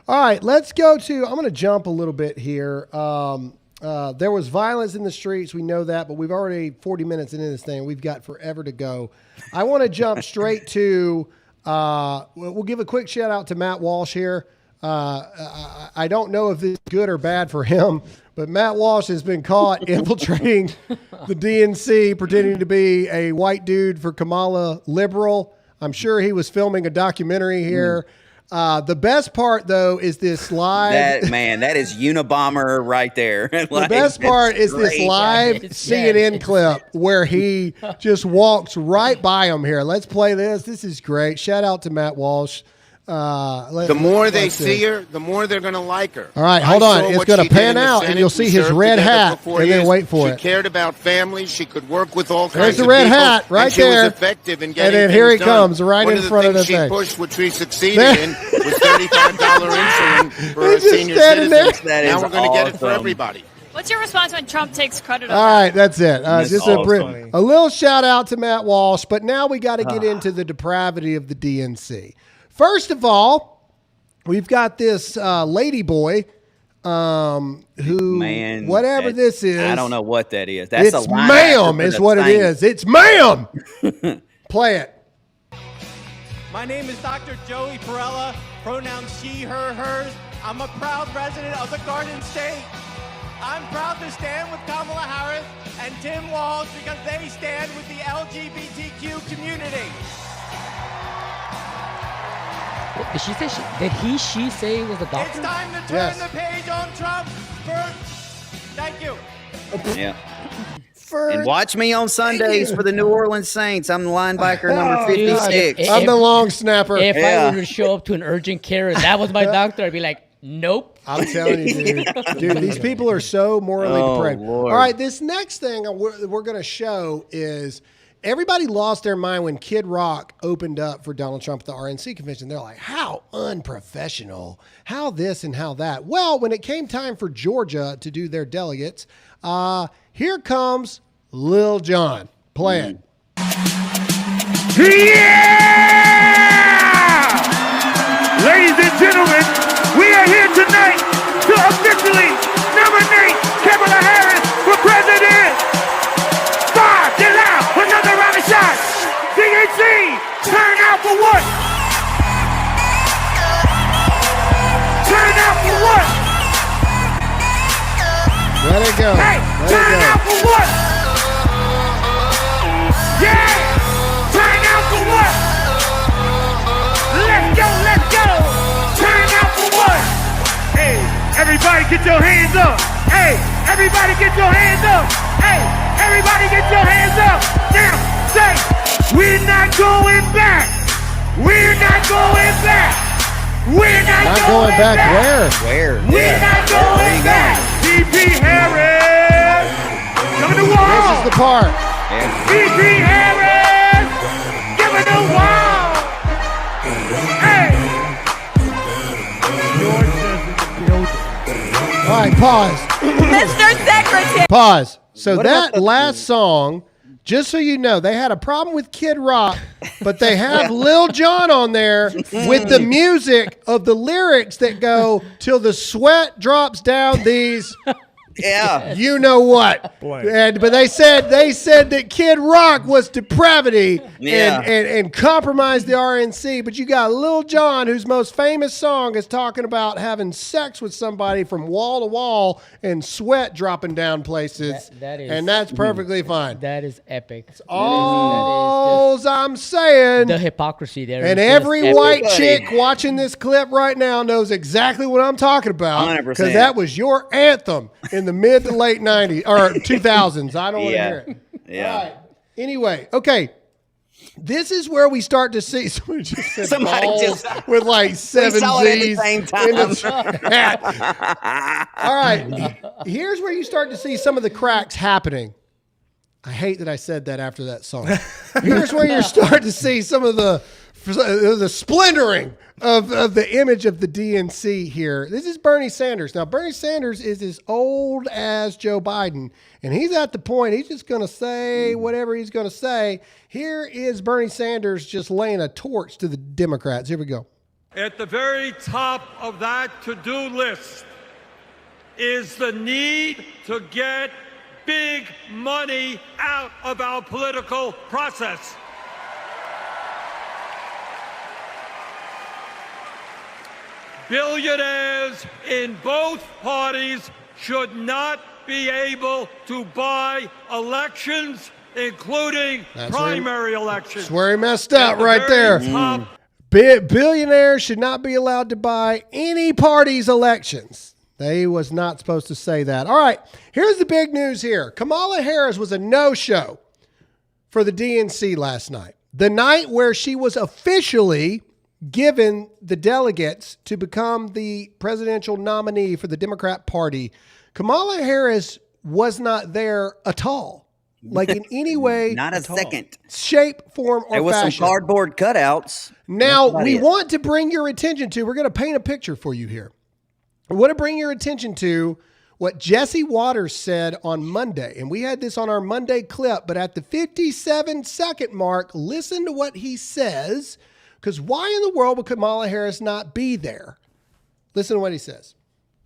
[SPEAKER 2] All right, let's go to, I'm going to jump a little bit here. There was violence in the streets. We know that, but we've already 40 minutes into this thing. We've got forever to go. I want to jump straight to, we'll give a quick shout out to Matt Walsh here. I don't know if this is good or bad for him, but Matt Walsh has been caught infiltrating the DNC, pretending to be a white dude for Kamala liberal. I'm sure he was filming a documentary here. The best part, though, is this live.
[SPEAKER 5] That is Unabomber right there.
[SPEAKER 2] The best part is this live CNN clip where he just walks right by him here. Let's play this. This is great. Shout out to Matt Walsh.
[SPEAKER 13] The more they see her, the more they're going to like her.
[SPEAKER 2] All right, hold on. It's going to pan out, and you'll see his red hat, and then wait for it.
[SPEAKER 13] She cared about families. She could work with all kinds of people.
[SPEAKER 2] There's the red hat right there.
[SPEAKER 13] She was effective in getting
[SPEAKER 2] and then here he
[SPEAKER 13] done.
[SPEAKER 2] comes right in front of the thing.
[SPEAKER 13] One of the things she pushed, which we succeeded in, was $35 insulin for our senior citizens. Now we're going to get it for everybody.
[SPEAKER 6] What's your response when Trump takes credit?
[SPEAKER 2] All right, that's it. Just a little shout out to Matt Walsh, but now we got to get into the depravity of the DNC. First of all, we've got this lady boy who, whatever this is.
[SPEAKER 5] I don't know what that is. That's
[SPEAKER 2] it's ma'am is what it is. It's ma'am. Play it.
[SPEAKER 14] My name is Dr. Joey Perella, pronouns she, her, hers. I'm a proud resident of the Garden State. I'm proud to stand with Kamala Harris and Tim Walsh because they stand with the LGBTQ community.
[SPEAKER 3] Did she say it was a doctor?
[SPEAKER 14] It's time to turn the page on Trump. Thank you.
[SPEAKER 5] Yeah. And watch me on Sundays for the New Orleans Saints. I'm the linebacker number 56.
[SPEAKER 2] I'm the long snapper.
[SPEAKER 3] If I were to show up to an urgent care and that was my doctor, I'd be like, nope.
[SPEAKER 2] I'm telling you, dude. Dude, these people are so morally depraved.
[SPEAKER 5] Lord.
[SPEAKER 2] All right, this next thing we're going to show is everybody lost their mind when Kid Rock opened up for Donald Trump at the RNC convention. They're like, how unprofessional, how this and how that. Well, when it came time for Georgia to do their delegates, here comes Lil Jon. Play it.
[SPEAKER 15] Yeah! Ladies and gentlemen, we are here tonight to officially nominate Kamala Harris for president. Five, get loud, another round of shots. DNC, turn out for what? Turn out for what?
[SPEAKER 2] Let it go.
[SPEAKER 15] Hey,
[SPEAKER 2] Let
[SPEAKER 15] turn
[SPEAKER 2] it go.
[SPEAKER 15] out for what? Yeah! Turn out for what? Let's go, let's go! Turn out for what? Hey, everybody get your hands up! Hey, everybody get your hands up! Hey, everybody get your hands up! Now, say, we're not going back! We're not going back! We're not going back!
[SPEAKER 5] Where?
[SPEAKER 15] We're not going back! VP Harris! Coming to wall!
[SPEAKER 2] This is the part.
[SPEAKER 15] VP Harris! Giving the wall! Hey!
[SPEAKER 2] All right, pause.
[SPEAKER 16] Mr. Secretary.
[SPEAKER 2] Pause. So
[SPEAKER 5] What
[SPEAKER 2] that
[SPEAKER 5] about the-
[SPEAKER 2] last song, just so you know, they had a problem with Kid Rock, but they have Lil Jon on there with the music of the lyrics that go till the sweat drops down these.
[SPEAKER 5] Yeah.
[SPEAKER 2] You know what? But they said that Kid Rock was depravity
[SPEAKER 5] Yeah.
[SPEAKER 2] and compromised the RNC. But you got Lil Jon, whose most famous song is talking about having sex with somebody from wall to wall and sweat dropping down places.
[SPEAKER 3] That is,
[SPEAKER 2] and that's perfectly fine.
[SPEAKER 3] That is epic.
[SPEAKER 2] All I'm saying.
[SPEAKER 3] The hypocrisy there.
[SPEAKER 2] And
[SPEAKER 3] is
[SPEAKER 2] every
[SPEAKER 3] just
[SPEAKER 2] white
[SPEAKER 3] epic.
[SPEAKER 2] chick watching this clip right now knows exactly what I'm talking about.
[SPEAKER 5] 100%.
[SPEAKER 2] Because that was your anthem in the mid to late 90s or 2000s. I don't want to
[SPEAKER 5] Yeah.
[SPEAKER 2] hear it.
[SPEAKER 5] Yeah.
[SPEAKER 2] All right. Anyway, okay. This is where we start to see somebody just said
[SPEAKER 5] Somebody
[SPEAKER 2] balls
[SPEAKER 5] just-
[SPEAKER 2] with like
[SPEAKER 5] We
[SPEAKER 2] 7
[SPEAKER 5] saw it at the
[SPEAKER 2] Z's
[SPEAKER 5] same
[SPEAKER 2] in
[SPEAKER 5] time.
[SPEAKER 2] the chat. All right. Here's where you start to see some of the cracks happening. I hate that I said that after that song. Here's where you start to see some of the splintering of the image of the DNC here. This is Bernie Sanders. Now, Bernie Sanders is as old as Joe Biden, and he's at the point he's just going to say whatever he's going to say. Here is Bernie Sanders just laying a torch to the Democrats. Here we go.
[SPEAKER 17] At the very top of that to-do list is the need to get big money out of our political process. Billionaires in both parties should not be able to buy elections, including primary elections.
[SPEAKER 2] That's where he messed up
[SPEAKER 17] At the
[SPEAKER 2] right
[SPEAKER 17] very
[SPEAKER 2] there.
[SPEAKER 17] top
[SPEAKER 2] Billionaires should not be allowed to buy any party's elections. They was not supposed to say that. All right, here's the big news here. Kamala Harris was a no-show for the DNC last night. The night where she was officially given the delegates to become the presidential nominee for the Democrat Party. Kamala Harris was not there at all. Like in any way.
[SPEAKER 5] Not a second.
[SPEAKER 2] Shape, form, or
[SPEAKER 5] There was
[SPEAKER 2] fashion.
[SPEAKER 5] some cardboard cutouts.
[SPEAKER 2] Now,
[SPEAKER 5] That's about
[SPEAKER 2] we
[SPEAKER 5] it.
[SPEAKER 2] want to bring your attention to, we're going to paint a picture for you here. We want to bring your attention to what Jesse Waters said on Monday. And we had this on our Monday clip, but at the 57-second mark, listen to what he says, because why in the world would Kamala Harris not be there? Listen to what he says.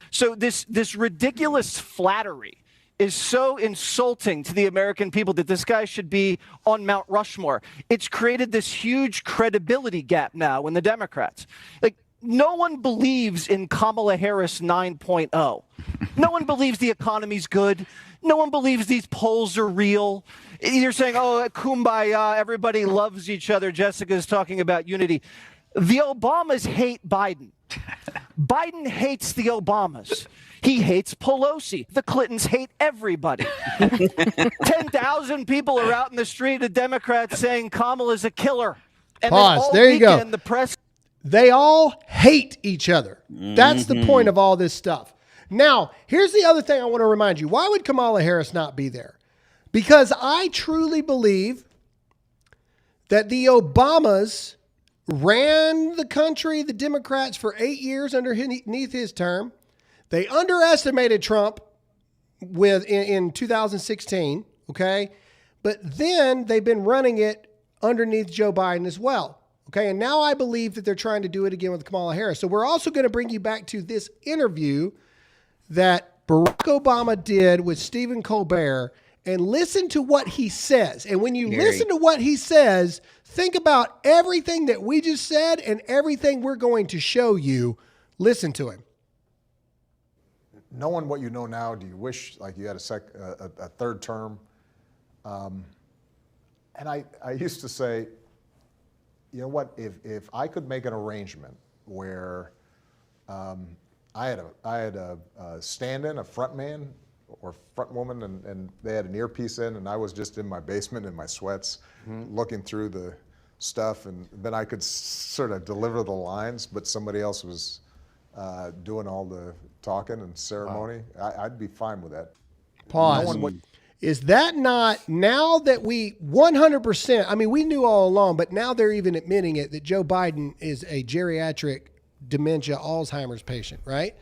[SPEAKER 18] So this ridiculous flattery is so insulting to the American people that this guy should be on Mount Rushmore. It's created this huge credibility gap now in the Democrats. Like, no one believes in Kamala Harris 9.0. No one believes the economy's good. No one believes these polls are real. You're saying, oh, kumbaya, everybody loves each other. Jessica's talking about unity. The Obamas hate Biden. Biden hates the Obamas. He hates Pelosi. The Clintons hate everybody. 10,000 people are out in the street of Democrats saying Kamala's a killer. And
[SPEAKER 2] Pause.
[SPEAKER 18] Then all
[SPEAKER 2] There you go.
[SPEAKER 18] weekend, the press.
[SPEAKER 2] They all hate each other. That's the point of all this stuff. Now, here's the other thing I want to remind you. Why would Kamala Harris not be there? Because I truly believe that the Obamas ran the country, the Democrats, for 8 years underneath his term. They underestimated Trump in 2016, okay? but then they've been running it underneath Joe Biden as well. Okay, and now I believe that they're trying to do it again with Kamala Harris. So we're also going to bring you back to this interview that Barack Obama did with Stephen Colbert and listen to what he says. And when you listen to what he says, think about everything that we just said and everything we're going to show you. Listen to him.
[SPEAKER 19] Knowing what you know now, do you wish like you had a third term? And I used to say, you know what, if I could make an arrangement where I had a stand-in, a front man or front woman, and they had an earpiece in, and I was just in my basement in my sweats looking through the stuff, and then I could sort of deliver the lines, but somebody else was doing all the talking and ceremony. I'd be fine with that.
[SPEAKER 2] Pause. Is that not, now that we 100%, I mean, we knew all along, but now they're even admitting it, that Joe Biden is a geriatric dementia Alzheimer's patient, right?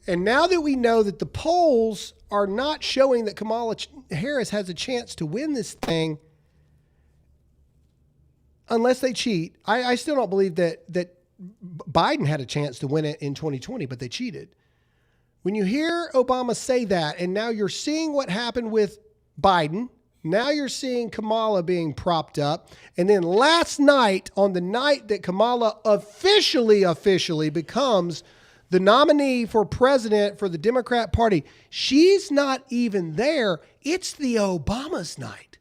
[SPEAKER 2] And now that we know that the polls are not showing that Kamala Harris has a chance to win this thing unless they cheat. I still don't believe that Biden had a chance to win it in 2020, but they cheated. When you hear Obama say that, and now you're seeing what happened with Biden, now you're seeing Kamala being propped up. And then last night, on the night that Kamala officially becomes the nominee for president for the Democrat Party, she's not even there. It's the Obamas' night.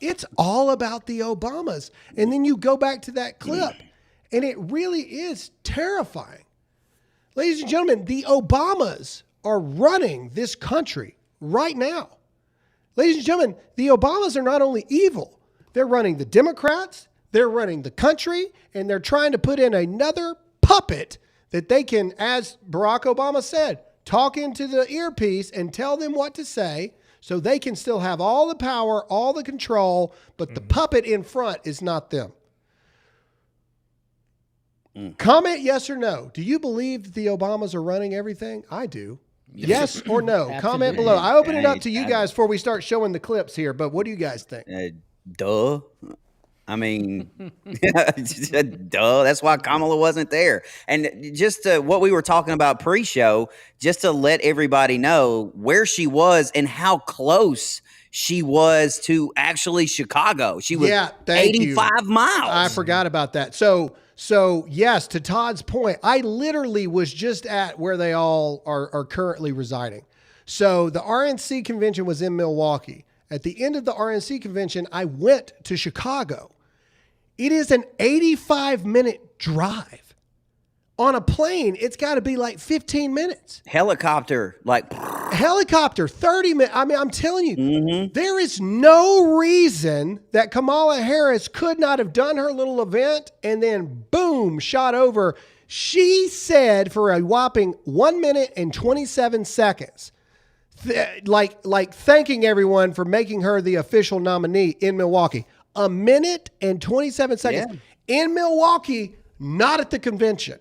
[SPEAKER 2] It's all about the Obamas. And then you go back to that clip, and it really is terrifying. Ladies and gentlemen, the Obamas are running this country right now. Ladies and gentlemen, the Obamas are not only evil, they're running the Democrats, they're running the country, and they're trying to put in another puppet that they can, as Barack Obama said, talk into the earpiece and tell them what to say so they can still have all the power, all the control, but the puppet in front is not them. Comment yes or no. Do you believe that the Obamas are running everything? I do. Yes or no? Comment below. I open it up to you guys before we start showing the clips here, but what do you guys think?
[SPEAKER 5] Duh. I mean, duh. That's why Kamala wasn't there. And just what we were talking about pre-show, just to let everybody know where she was and how close she was to actually Chicago. She was 85 miles.
[SPEAKER 2] I forgot about that. So yes, to Todd's point, I literally was just at where they all are currently residing. So the RNC convention was in Milwaukee. At the end of the RNC convention, I went to Chicago. It is an 85-minute drive. On a plane, it's got to be like 15 minutes.
[SPEAKER 5] Helicopter,
[SPEAKER 2] 30 minutes. I mean, I'm telling you, there is no reason that Kamala Harris could not have done her little event and then boom, shot over. She said for a whopping 1 minute and 27 seconds, like thanking everyone for making her the official nominee in Milwaukee. 1 minute and 27 seconds in Milwaukee, not at the convention.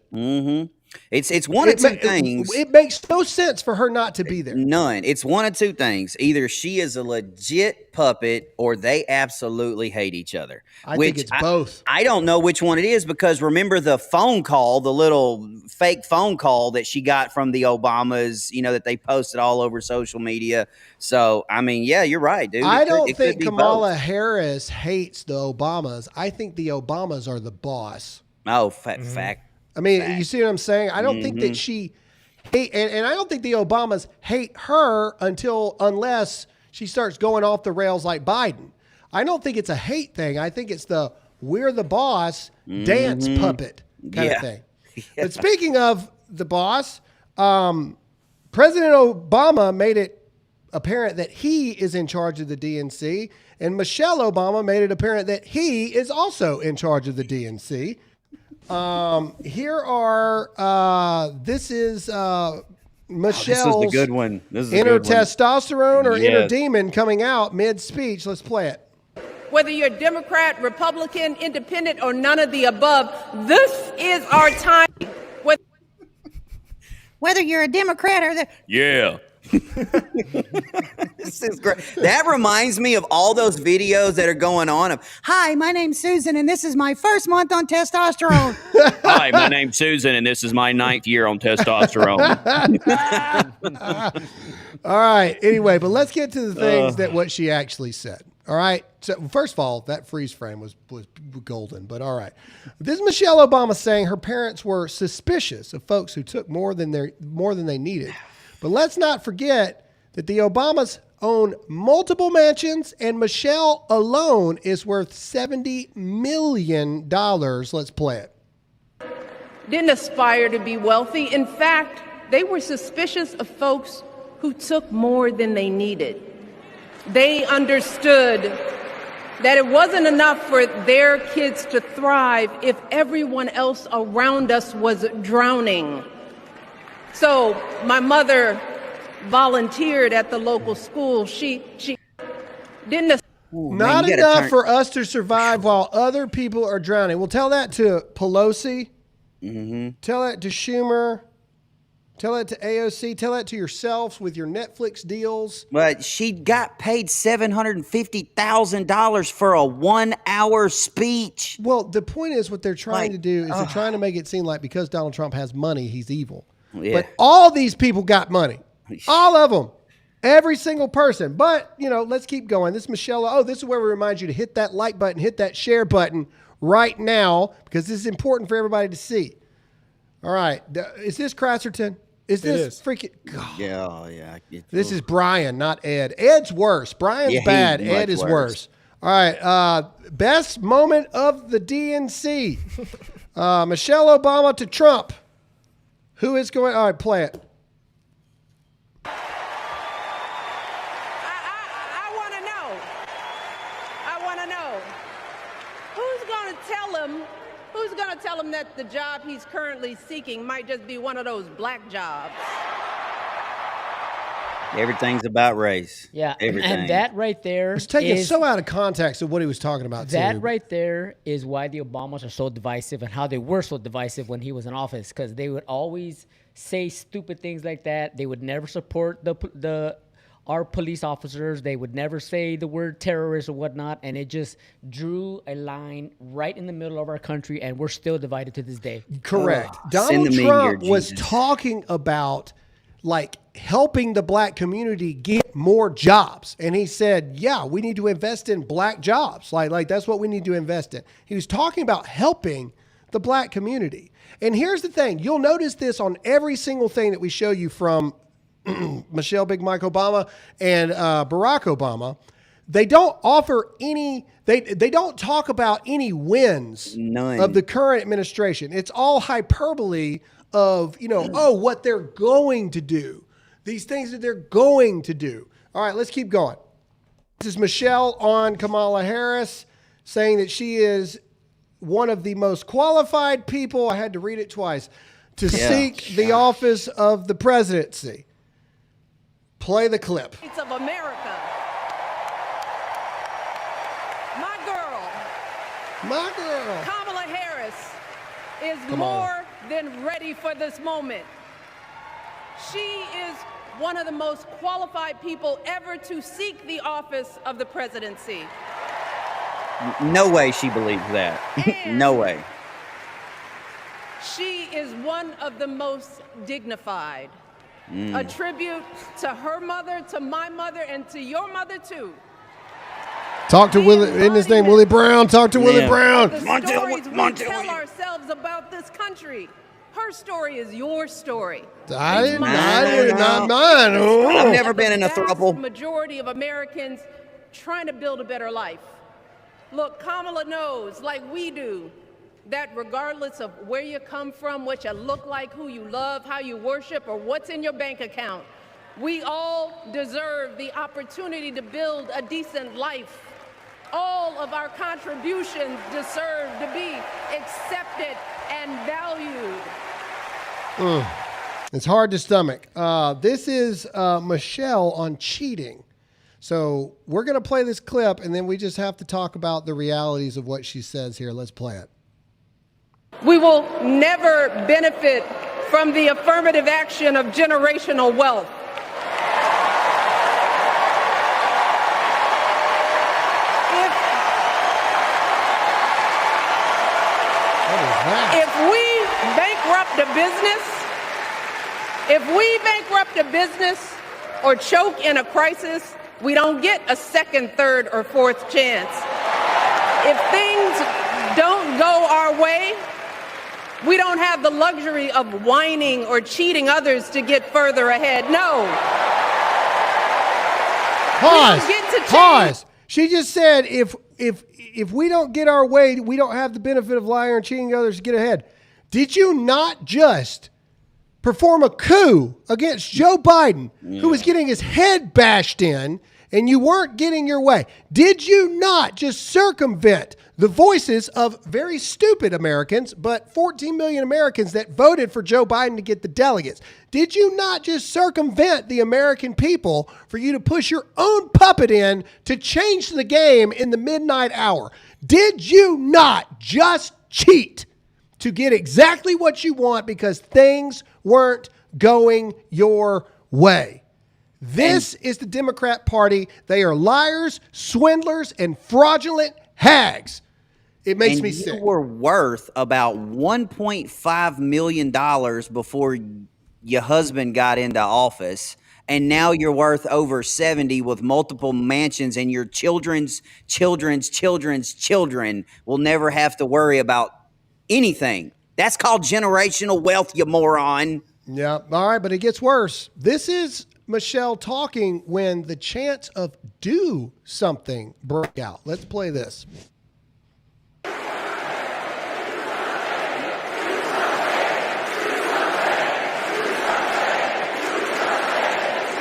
[SPEAKER 5] It's one of two things.
[SPEAKER 2] It makes no sense for her not to be there.
[SPEAKER 5] None. It's one of two things. Either she is a legit puppet or they absolutely hate each other.
[SPEAKER 2] I think it's both.
[SPEAKER 5] I don't know which one it is because remember the phone call, the little fake phone call that she got from the Obamas, that they posted all over social media. So, I mean, yeah, you're right, dude.
[SPEAKER 2] I don't think Kamala Harris hates the Obamas. I think the Obamas are the boss.
[SPEAKER 5] Oh, fact.
[SPEAKER 2] I mean, you see what I'm saying? I don't think that she hate, and I don't think the Obamas hate her unless she starts going off the rails like Biden. I don't think it's a hate thing. I think it's the we're the boss dance puppet kind of thing. But speaking of the boss, President Obama made it apparent that he is in charge of the DNC, and Michelle Obama made it apparent that he is also in charge of the DNC. Here are, this is Michelle's
[SPEAKER 5] this is the good one. This is
[SPEAKER 2] inner testosterone or inner demon coming out mid-speech. Let's play it.
[SPEAKER 20] Whether you're Democrat, Republican, Independent, or none of the above, this is our time.
[SPEAKER 21] Whether you're a Democrat or
[SPEAKER 22] Yeah.
[SPEAKER 5] This is great. That reminds me of all those videos that are going on of, hi, my name's Susan, and this is my first month on testosterone.
[SPEAKER 21] Hi, my name's Susan, and this is my 9th year on testosterone.
[SPEAKER 2] All right. Anyway, but let's get to the things that what she actually said. All right. So first of all, that freeze frame was golden, but all right. This is Michelle Obama saying her parents were suspicious of folks who took more than they needed. But let's not forget that the Obamas own multiple mansions, and Michelle alone is worth $70 million. Let's play it.
[SPEAKER 20] Didn't aspire to be wealthy. In fact, they were suspicious of folks who took more than they needed. They understood that it wasn't enough for their kids to thrive if everyone else around us was drowning. So my mother volunteered at the local school. She didn't.
[SPEAKER 2] Not enough for us to survive while other people are drowning. We'll tell that to Pelosi.
[SPEAKER 5] Mm-hmm.
[SPEAKER 2] Tell that to Schumer. Tell that to AOC. Tell that to yourselves with your Netflix deals.
[SPEAKER 5] But she got paid $750,000 for a 1-hour speech.
[SPEAKER 2] Well, the point is what they're trying to do is they're trying to make it seem like because Donald Trump has money, he's evil.
[SPEAKER 5] Yeah.
[SPEAKER 2] But all these people got money. All of them. Every single person. But, let's keep going. This is Michelle. Oh, this is where we remind you to hit that like button, hit that share button right now because this is important for everybody to see. All right. Is this Cratterton? Is this freaking... God.
[SPEAKER 5] Yeah.
[SPEAKER 2] This is Brian, not Ed. Ed's worse. Brian's bad. Ed is worse. All right. Best moment of the DNC. Michelle Obama to Trump. Who is going... All right, play it.
[SPEAKER 20] I want to know. Who's going to tell him that the job he's currently seeking might just be one of those black jobs?
[SPEAKER 5] Everything's about race.
[SPEAKER 3] Yeah,
[SPEAKER 5] everything.
[SPEAKER 3] and that right there
[SPEAKER 2] It's taken so out of context of what he was talking about.
[SPEAKER 3] That right there is why the Obamas are so divisive and how they were so divisive when he was in office, because they would always say stupid things like that. They would never support our police officers. They would never say the word terrorist or whatnot, and it just drew a line right in the middle of our country, and we're still divided to this day.
[SPEAKER 2] Correct. Donald Trump was talking about helping the black community get more jobs. And he said, yeah, we need to invest in black jobs. Like that's what we need to invest in. He was talking about helping the black community. And here's the thing. You'll notice this on every single thing that we show you from Michelle Big Mike Obama and Barack Obama. They don't offer any, they don't talk about any wins of the current administration. It's all hyperbole of, what they're going to do. These things that they're going to do. All right, let's keep going. This is Michelle on Kamala Harris saying that she is one of the most qualified people, I had to read it twice, to seek the office of the presidency. Play the clip.
[SPEAKER 20] States of America. My girl, Kamala Harris, is more than ready for this moment. She is one of the most qualified people ever to seek the office of the presidency.
[SPEAKER 5] No way she believes that. No way.
[SPEAKER 20] She is one of the most dignified. A tribute to her mother, to my mother, and to your mother, too.
[SPEAKER 2] Talk to Willie, isn't his name Willie Brown? Talk to Willie Brown.
[SPEAKER 20] The stories we tell ourselves about this country. Her story is your story.
[SPEAKER 2] Not mine.
[SPEAKER 5] I've never been in a throuple.
[SPEAKER 20] The majority of Americans trying to build a better life. Look, Kamala knows, like we do, that regardless of where you come from, what you look like, who you love, how you worship, or what's in your bank account, we all deserve the opportunity to build a decent life. All of our contributions deserve to be accepted and valued.
[SPEAKER 2] It's hard to stomach. This is Michelle on cheating. So we're going to play this clip, and then we just have to talk about the realities of what she says here. Let's play it.
[SPEAKER 20] We will never benefit from the affirmative action of generational wealth. If we bankrupt a business or choke in a crisis, we don't get a second, third, or fourth chance. If things don't go our way, we don't have the luxury of whining or cheating others to get further ahead. No.
[SPEAKER 2] Pause. She just said if we don't get our way, we don't have the benefit of lying or cheating others to get ahead. Did you not just perform a coup against Joe Biden, who was getting his head bashed in, and you weren't getting your way? Did you not just circumvent the voices of very stupid Americans, but 14 million Americans that voted for Joe Biden to get the delegates? Did you not just circumvent the American people for you to push your own puppet in to change the game in the midnight hour? Did you not just cheat to get exactly what you want because things weren't going your way? This is the Democrat Party. They are liars, swindlers, and fraudulent hags. It makes me sick.
[SPEAKER 5] You were worth about $1.5 million before your husband got into office, and now you're worth over 70 with multiple mansions, and your children's children will never have to worry about anything. That's called generational wealth, you moron.
[SPEAKER 2] Yeah, all right, but it gets worse. This is Michelle talking when the chance of do something broke out. Let's play this.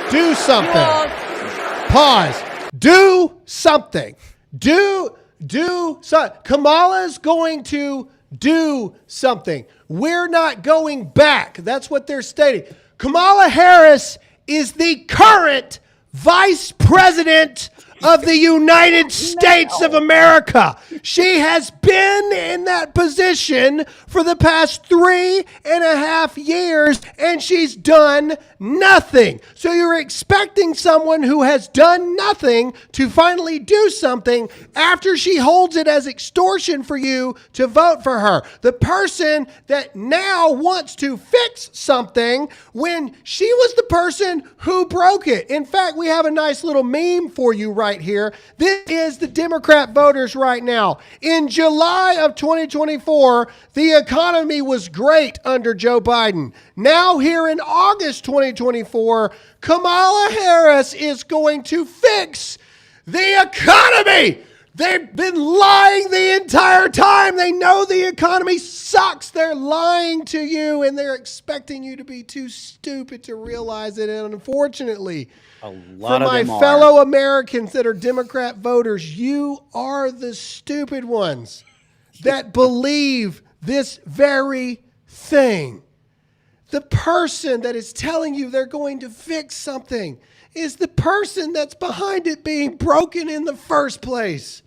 [SPEAKER 2] Do something. Pause. Do something. Do something. Kamala's going to do something. We're not going back. That's what they're stating. Kamala Harris is the current vice president of the United States of America. She has been in that position for the past 3.5 years, and she's done nothing. So you're expecting someone who has done nothing to finally do something after she holds it as extortion for you to vote for her. The person that now wants to fix something when she was the person who broke it. In fact, we have a nice little meme for you right here. This is the Democrat voters right now. In July of 2024, the economy was great under Joe Biden. Now here in August 2024, Kamala Harris is going to fix the economy. They've been lying the entire time. They know the economy sucks. They're lying to you, and they're expecting you to be too stupid to realize it. And unfortunately,
[SPEAKER 5] a lot
[SPEAKER 2] for my fellow Americans that are Democrat voters, you are the stupid ones that believe this very thing. The person that is telling you they're going to fix something is the person that's behind it being broken in the first place.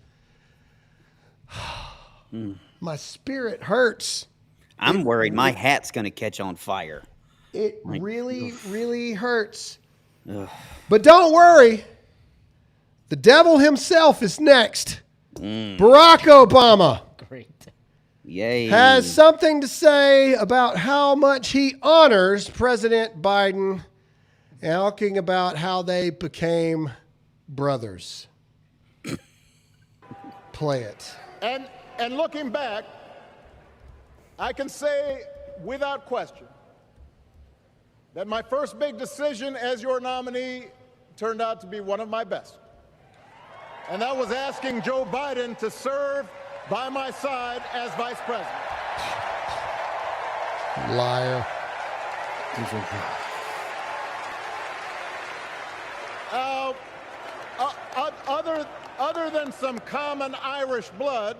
[SPEAKER 2] My spirit hurts.
[SPEAKER 5] I'm worried my hat's going to catch on fire.
[SPEAKER 2] It really hurts. Ugh. But don't worry. The devil himself is next. Barack Obama.
[SPEAKER 3] Great.
[SPEAKER 5] Yay.
[SPEAKER 2] Has something to say about how much he honors President Biden, talking about how they became brothers. Play it.
[SPEAKER 1] And looking back, I can say without question that my first big decision as your nominee turned out to be one of my best. And that was asking Joe Biden to serve by my side as vice president.
[SPEAKER 2] Liar.
[SPEAKER 1] Other than some common Irish blood,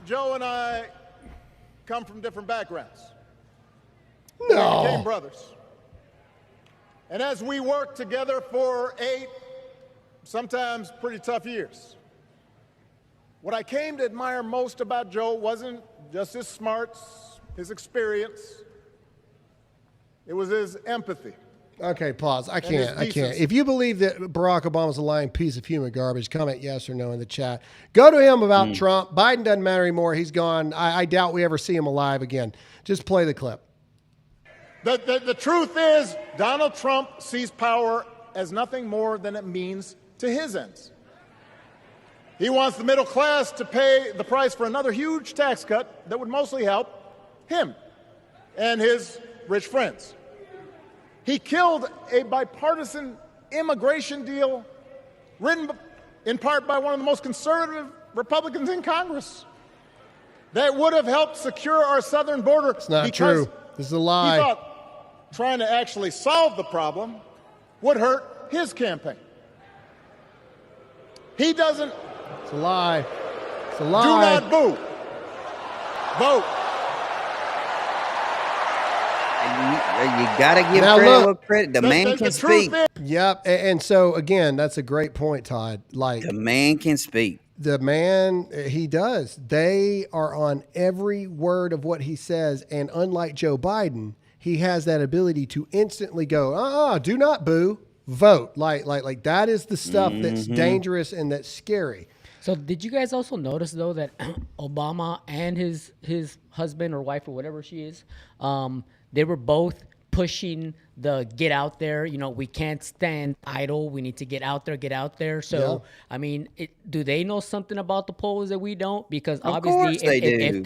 [SPEAKER 1] Joe and I come from different backgrounds.
[SPEAKER 2] No.
[SPEAKER 1] We became brothers. And as we worked together for 8, sometimes pretty tough years, what I came to admire most about Joe wasn't just his smarts, his experience. It was his empathy.
[SPEAKER 2] Okay, pause. I
[SPEAKER 1] And
[SPEAKER 2] can't.
[SPEAKER 1] his decency.
[SPEAKER 2] If you believe that Barack Obama's a lying piece of human garbage, comment yes or no in the chat. Go to him about Trump. Biden doesn't matter anymore. He's gone. I doubt we ever see him alive again. Just play the clip.
[SPEAKER 1] The truth is, Donald Trump sees power as nothing more than it means to his ends. He wants the middle class to pay the price for another huge tax cut that would mostly help him and his rich friends. He killed a bipartisan immigration deal written in part by one of the most conservative Republicans in Congress that would have helped secure our southern border.
[SPEAKER 2] It's not true. This is a lie.
[SPEAKER 1] He thought trying to actually solve the problem would hurt his campaign. He doesn't.
[SPEAKER 2] It's a lie. It's a lie.
[SPEAKER 1] Do not boo. Vote.
[SPEAKER 5] You got to give
[SPEAKER 2] Now
[SPEAKER 5] credit
[SPEAKER 2] look,
[SPEAKER 5] where credit. The man can speak.
[SPEAKER 2] Yep. And so again, that's a great point, Todd. Like
[SPEAKER 5] The man can speak.
[SPEAKER 2] the man, he does. They are on every word of what he says, and unlike Joe Biden, he has that ability to instantly go, do not boo, vote. Like that is the stuff that's dangerous and that's scary.
[SPEAKER 3] So did you guys also notice though that Obama and his husband or wife or whatever she is, they were both pushing the get out there. You know, we can't stand idle. We need to get out there. So I mean, do they know something about the polls that we don't? Because obviously,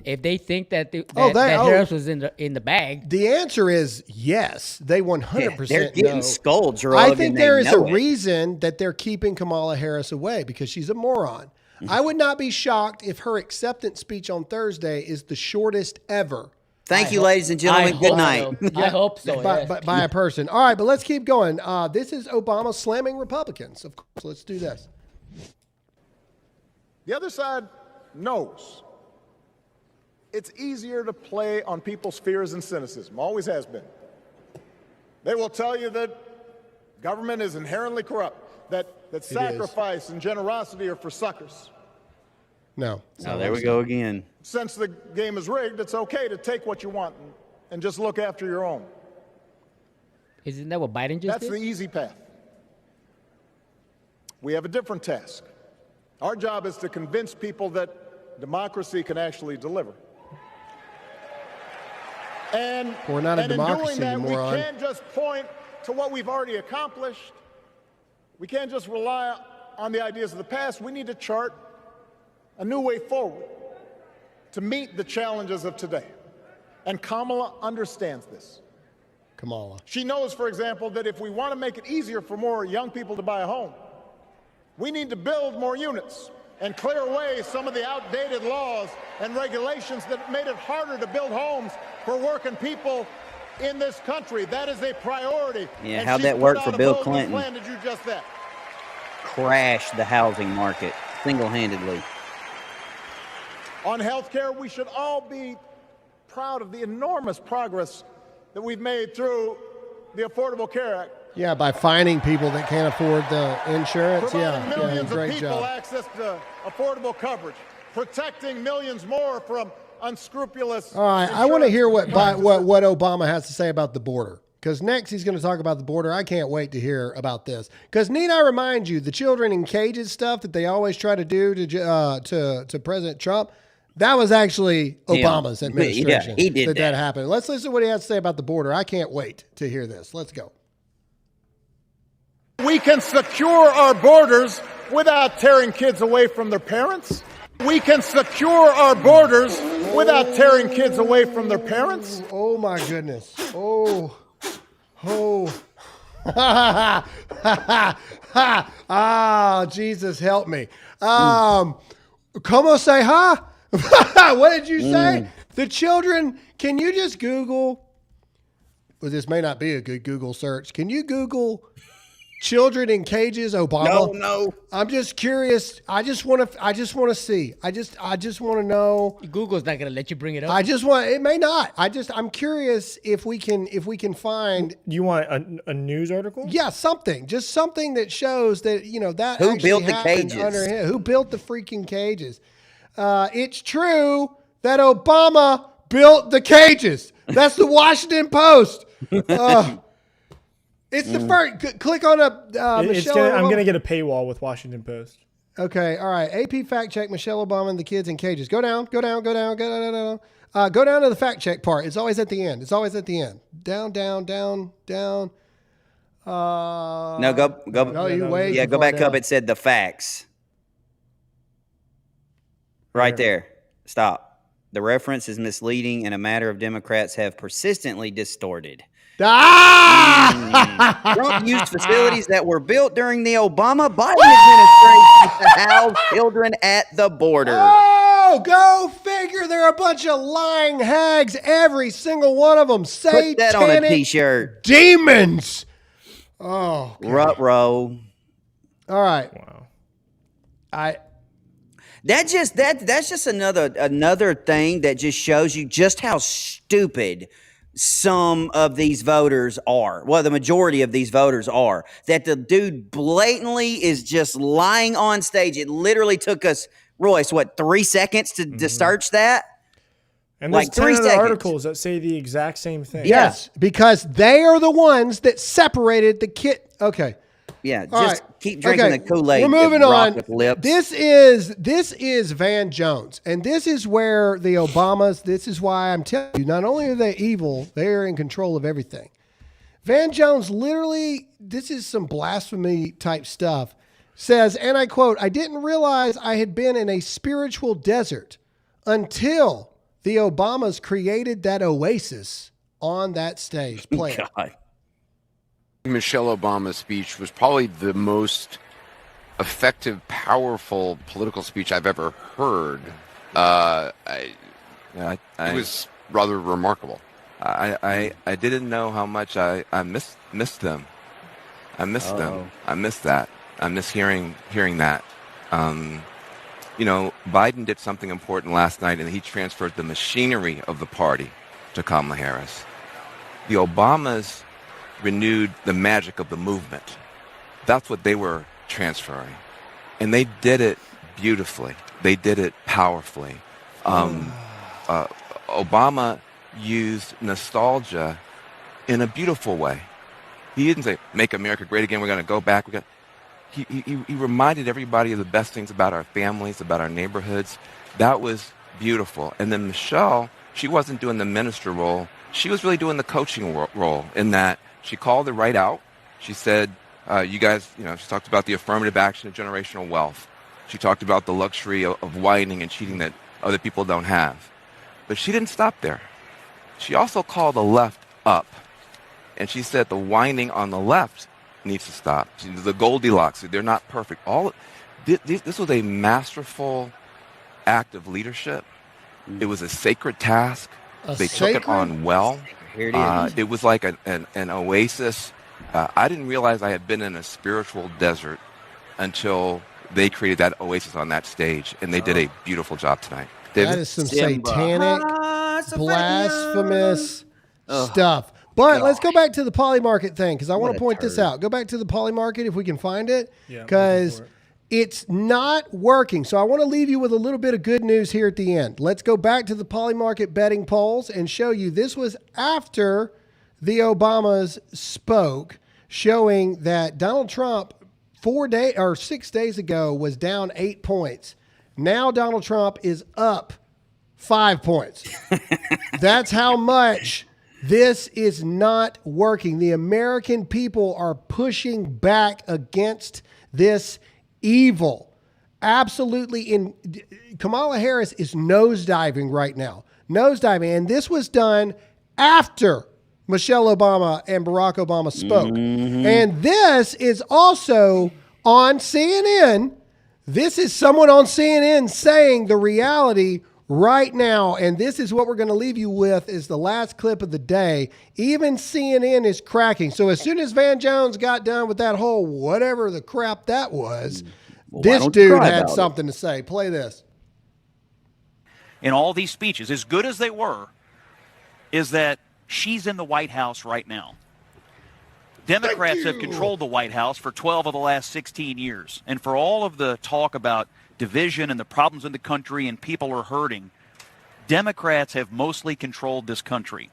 [SPEAKER 3] if they think that Harris was in the bag,
[SPEAKER 2] the answer is yes. They 100%.
[SPEAKER 5] They're getting scolds.
[SPEAKER 2] I think there is a reason that they're keeping Kamala Harris away because she's a moron. I would not be shocked if her acceptance speech on Thursday is the shortest ever.
[SPEAKER 5] Thank you, ladies and gentlemen. Good night.
[SPEAKER 3] I hope so.
[SPEAKER 2] By a person. All right, but let's keep going. This is Obama slamming Republicans. Of course, let's do this.
[SPEAKER 1] The other side knows it's easier to play on people's fears and cynicism, always has been. They will tell you that government is inherently corrupt, that sacrifice and generosity are for suckers.
[SPEAKER 2] No.
[SPEAKER 5] Oh, there we go again.
[SPEAKER 1] Since the game is rigged, it's okay to take what you want and just look after your own.
[SPEAKER 3] Isn't that what Biden just
[SPEAKER 1] That's
[SPEAKER 3] did?
[SPEAKER 1] the easy path. We have a different task. Our job is to convince people that democracy can actually deliver. And,
[SPEAKER 2] We're not a democracy
[SPEAKER 1] in doing that,
[SPEAKER 2] anymore.
[SPEAKER 1] we can't just point to what we've already accomplished. We can't just rely on the ideas of the past. We need to chart a new way forward to meet the challenges of today. And Kamala understands this.
[SPEAKER 2] Kamala.
[SPEAKER 1] She knows, for example, that if we want to make it easier for more young people to buy a home, we need to build more units and clear away some of the outdated laws and regulations that made it harder to build homes for working people in this country. That is a priority.
[SPEAKER 5] Yeah,
[SPEAKER 1] and
[SPEAKER 5] how'd
[SPEAKER 1] she's
[SPEAKER 5] that work
[SPEAKER 1] put
[SPEAKER 5] for
[SPEAKER 1] out a
[SPEAKER 5] Bill
[SPEAKER 1] bogus
[SPEAKER 5] Clinton?
[SPEAKER 1] plan to do just that.
[SPEAKER 5] Crash the housing market single-handedly.
[SPEAKER 1] On health care, we should all be proud of the enormous progress that we've made through the Affordable Care Act.
[SPEAKER 2] Yeah, by finding people that can't afford the insurance.
[SPEAKER 1] Providing millions
[SPEAKER 2] great
[SPEAKER 1] of people
[SPEAKER 2] job.
[SPEAKER 1] access to affordable coverage, protecting millions more from unscrupulous.
[SPEAKER 2] All right, I want to hear what Obama has to say about the border. Because next he's going to talk about the border. I can't wait to hear about this. Because need I remind you, the children in cages stuff that they always try to do to President Trump, that was actually Obama's administration.
[SPEAKER 5] Yeah, he did
[SPEAKER 2] that happened. Let's listen to what he has to say about the border. I can't wait to hear this. Let's go.
[SPEAKER 1] We can secure our borders without tearing kids away from their parents. We can secure our borders without tearing kids away from their parents.
[SPEAKER 2] Oh my goodness. Oh. Jesus help me. Como say huh? What did you say? The children, can you just Google? Well, this may not be a good Google search. Can you Google children in cages, Obama?
[SPEAKER 5] No.
[SPEAKER 2] I'm just curious. I just want to see. I just want to know.
[SPEAKER 3] Google's not going to let you bring it up.
[SPEAKER 2] It may not. I'm curious if we can find.
[SPEAKER 4] You want a news article?
[SPEAKER 2] Yeah, something. Just something that shows that, that
[SPEAKER 5] Who
[SPEAKER 2] actually
[SPEAKER 5] built the
[SPEAKER 2] happened
[SPEAKER 5] cages?
[SPEAKER 2] under him. Who built the freaking cages? It's true that Obama built the cages. That's the Washington Post. It's the first. Click on Michelle.
[SPEAKER 4] I'm going to get a paywall with Washington Post.
[SPEAKER 2] Okay, all right. AP fact check: Michelle Obama and the kids in cages. Go down. Go down to the fact check part. It's always at the end. Down.
[SPEAKER 5] No, go.
[SPEAKER 2] No, you wait.
[SPEAKER 5] Yeah, go back up. It said the facts. Right there. Stop. The reference is misleading and a matter of Democrats have persistently distorted. Trump used facilities that were built during the Obama-Biden administration to house children at the border.
[SPEAKER 2] Oh, go figure. They're a bunch of lying hags, every single one of them.
[SPEAKER 5] Put that on a T-shirt.
[SPEAKER 2] Demons. Oh, God.
[SPEAKER 5] Rut-row.
[SPEAKER 2] All right.
[SPEAKER 4] Wow.
[SPEAKER 5] That's just another thing that just shows you just how stupid some of these voters are. Well, the majority of these voters are. That the dude blatantly is just lying on stage. It literally took us, Royce, 3 seconds to search that?
[SPEAKER 4] And there's 10 other articles that say the exact same thing.
[SPEAKER 2] Yes, because they are the ones that separated the kid. Okay.
[SPEAKER 5] Yeah, just keep drinking the Kool-Aid.
[SPEAKER 2] We're moving on.
[SPEAKER 5] With lips.
[SPEAKER 2] This is Van Jones, and this is where the Obamas. This is why I'm telling you, not only are they evil, they are in control of everything. Van Jones literally, this is some blasphemy type stuff. Says, and I quote, "I didn't realize I had been in a spiritual desert until the Obamas created that oasis on that stage." Play it.
[SPEAKER 5] God.
[SPEAKER 7] Michelle Obama's speech was probably the most effective, powerful political speech I've ever heard. It was rather remarkable.
[SPEAKER 22] I didn't know how much I missed them. I missed them. I missed that. I miss hearing that. Biden did something important last night, and he transferred the machinery of the party to Kamala Harris. The Obamas renewed the magic of the movement. That's what they were transferring. And they did it beautifully. They did it powerfully. Obama used nostalgia in a beautiful way. He didn't say, "Make America great again, we're going to go back." He reminded everybody of the best things about our families, about our neighborhoods. That was beautiful. And then Michelle, she wasn't doing the minister role. She was really doing the coaching role in that she called it right out. She said, you guys, she talked about the affirmative action of generational wealth. She talked about the luxury of whining and cheating that other people don't have. But she didn't stop there. She also called the left up. And she said the whining on the left needs to stop. The Goldilocks, they're not perfect. This was a masterful act of leadership. It was a sacred task. They took it on well.
[SPEAKER 5] Here it is.
[SPEAKER 22] It was like an oasis. I didn't realize I had been in a spiritual desert until they created that oasis on that stage, and they did a beautiful job tonight.
[SPEAKER 2] That is some satanic, blasphemous stuff. But let's go back to the poly market thing, because I want to point this out. Go back to the poly market if we can find it, because it's not working. So I want to leave you with a little bit of good news here at the end. Let's go back to the poly market betting polls and show you this was after the Obamas spoke, showing that Donald Trump 6 days ago was down 8 points. Now Donald Trump is up 5 points. That's how much this is not working. The American people are pushing back against this evil. Absolutely. Kamala Harris is nosediving right now. Nosediving. And this was done after Michelle Obama and Barack Obama spoke. Mm-hmm. And this is also on CNN. This is someone on CNN saying the reality right now. And this is what we're going to leave you with is the last clip of the day. Even CNN is cracking. So as soon as Van Jones got done with that whole whatever the crap that was, this dude had something to say. Play this.
[SPEAKER 23] In all these speeches, as good as they were, is that she's in the White House right now. Democrats have controlled the White House for 12 of the last 16 years. And for all of the talk about division and the problems in the country and people are hurting, Democrats have mostly controlled this country.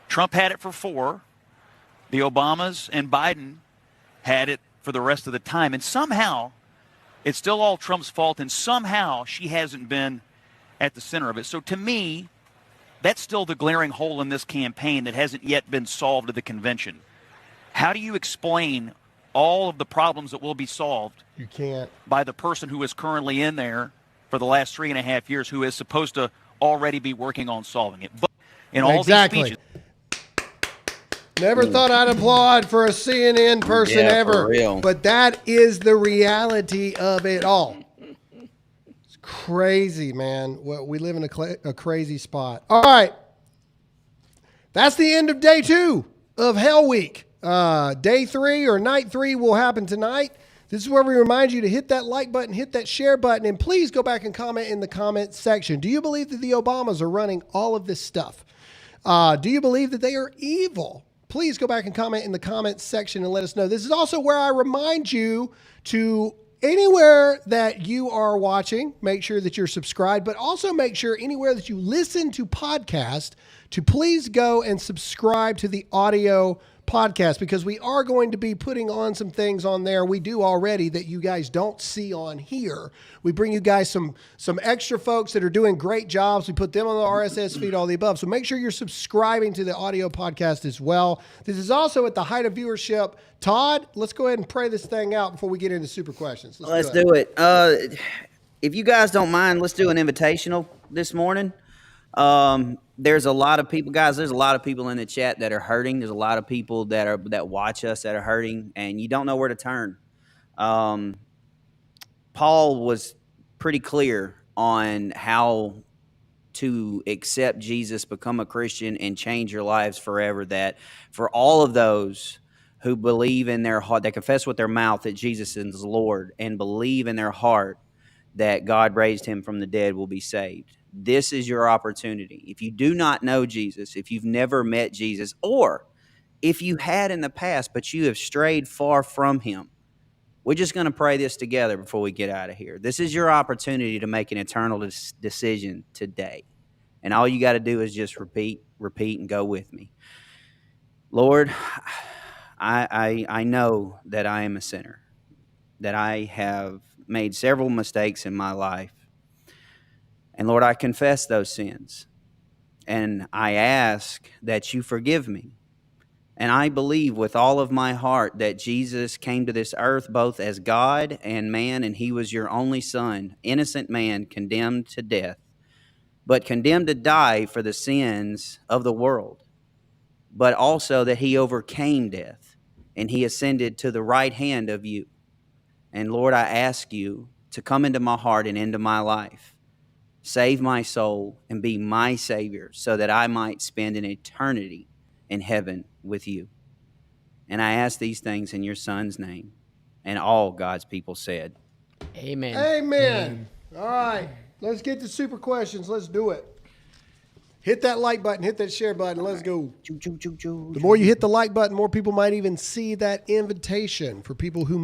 [SPEAKER 23] Trump had it for 4. The Obamas and Biden had it for the rest of the time. And somehow, it's still all Trump's fault, and somehow she hasn't been at the center of it. So to me, that's still the glaring hole in this campaign that hasn't yet been solved at the convention. How do you explain all of the problems that will be solved?
[SPEAKER 2] You can't.
[SPEAKER 23] By the person who is currently in there for the last 3.5 years, who is supposed to already be working on solving it. But in all these speeches,
[SPEAKER 2] Never thought I'd applaud for a CNN person ever.
[SPEAKER 5] For real.
[SPEAKER 2] But that is the reality of it all. It's crazy, man. Well, we live in a crazy spot. All right. That's the end of day 2 of Hell Week. Day 3 or night 3 will happen tonight. This is where we remind you to hit that like button, hit that share button, and please go back and comment in the comment section. Do you believe that the Obamas are running all of this stuff? Do you believe that they are evil? Please go back and comment in the comments section and let us know. This is also where I remind you to, anywhere that you are watching, make sure that you're subscribed, but also make sure anywhere that you listen to podcasts to please go and subscribe to the audio podcast, because we are going to be putting on some things on there we do already that you guys don't see on here. We bring you guys some extra folks that are doing great jobs. We put them on the RSS feed, all the above. So make sure you're subscribing to the audio podcast as well. This is also at the height of viewership. Todd, let's go ahead and pray this thing out before we get into super questions.
[SPEAKER 5] Let's do it. If you guys don't mind, let's do an invitational this morning. There's a lot of people, guys. There's a lot of people in the chat that are hurting. There's a lot of people that watch us that are hurting, and you don't know where to turn. Paul was pretty clear on how to accept Jesus, become a Christian, and change your lives forever. That for all of those who believe in their heart, that confess with their mouth that Jesus is Lord, and believe in their heart that God raised him from the dead, will be saved. This is your opportunity. If you do not know Jesus, if you've never met Jesus, or if you had in the past but you have strayed far from him, we're just going to pray this together before we get out of here. This is your opportunity to make an eternal decision today. And all you got to do is just repeat, and go with me. Lord, I know that I am a sinner, that I have made several mistakes in my life. And Lord, I confess those sins, and I ask that you forgive me. And I believe with all of my heart that Jesus came to this earth both as God and man, and he was your only son, innocent man, condemned to death, but condemned to die for the sins of the world, but also that he overcame death, and he ascended to the right hand of you. And Lord, I ask you to come into my heart and into my life. Save my soul and be my Savior so that I might spend an eternity in heaven with you. And I ask these things in your Son's name. And all God's people said,
[SPEAKER 3] Amen.
[SPEAKER 2] Amen. All right. Let's get to super questions. Let's do it. Hit that like button. Hit that share button. Let's go. The more you hit the like button, more people might even see that invitation for people who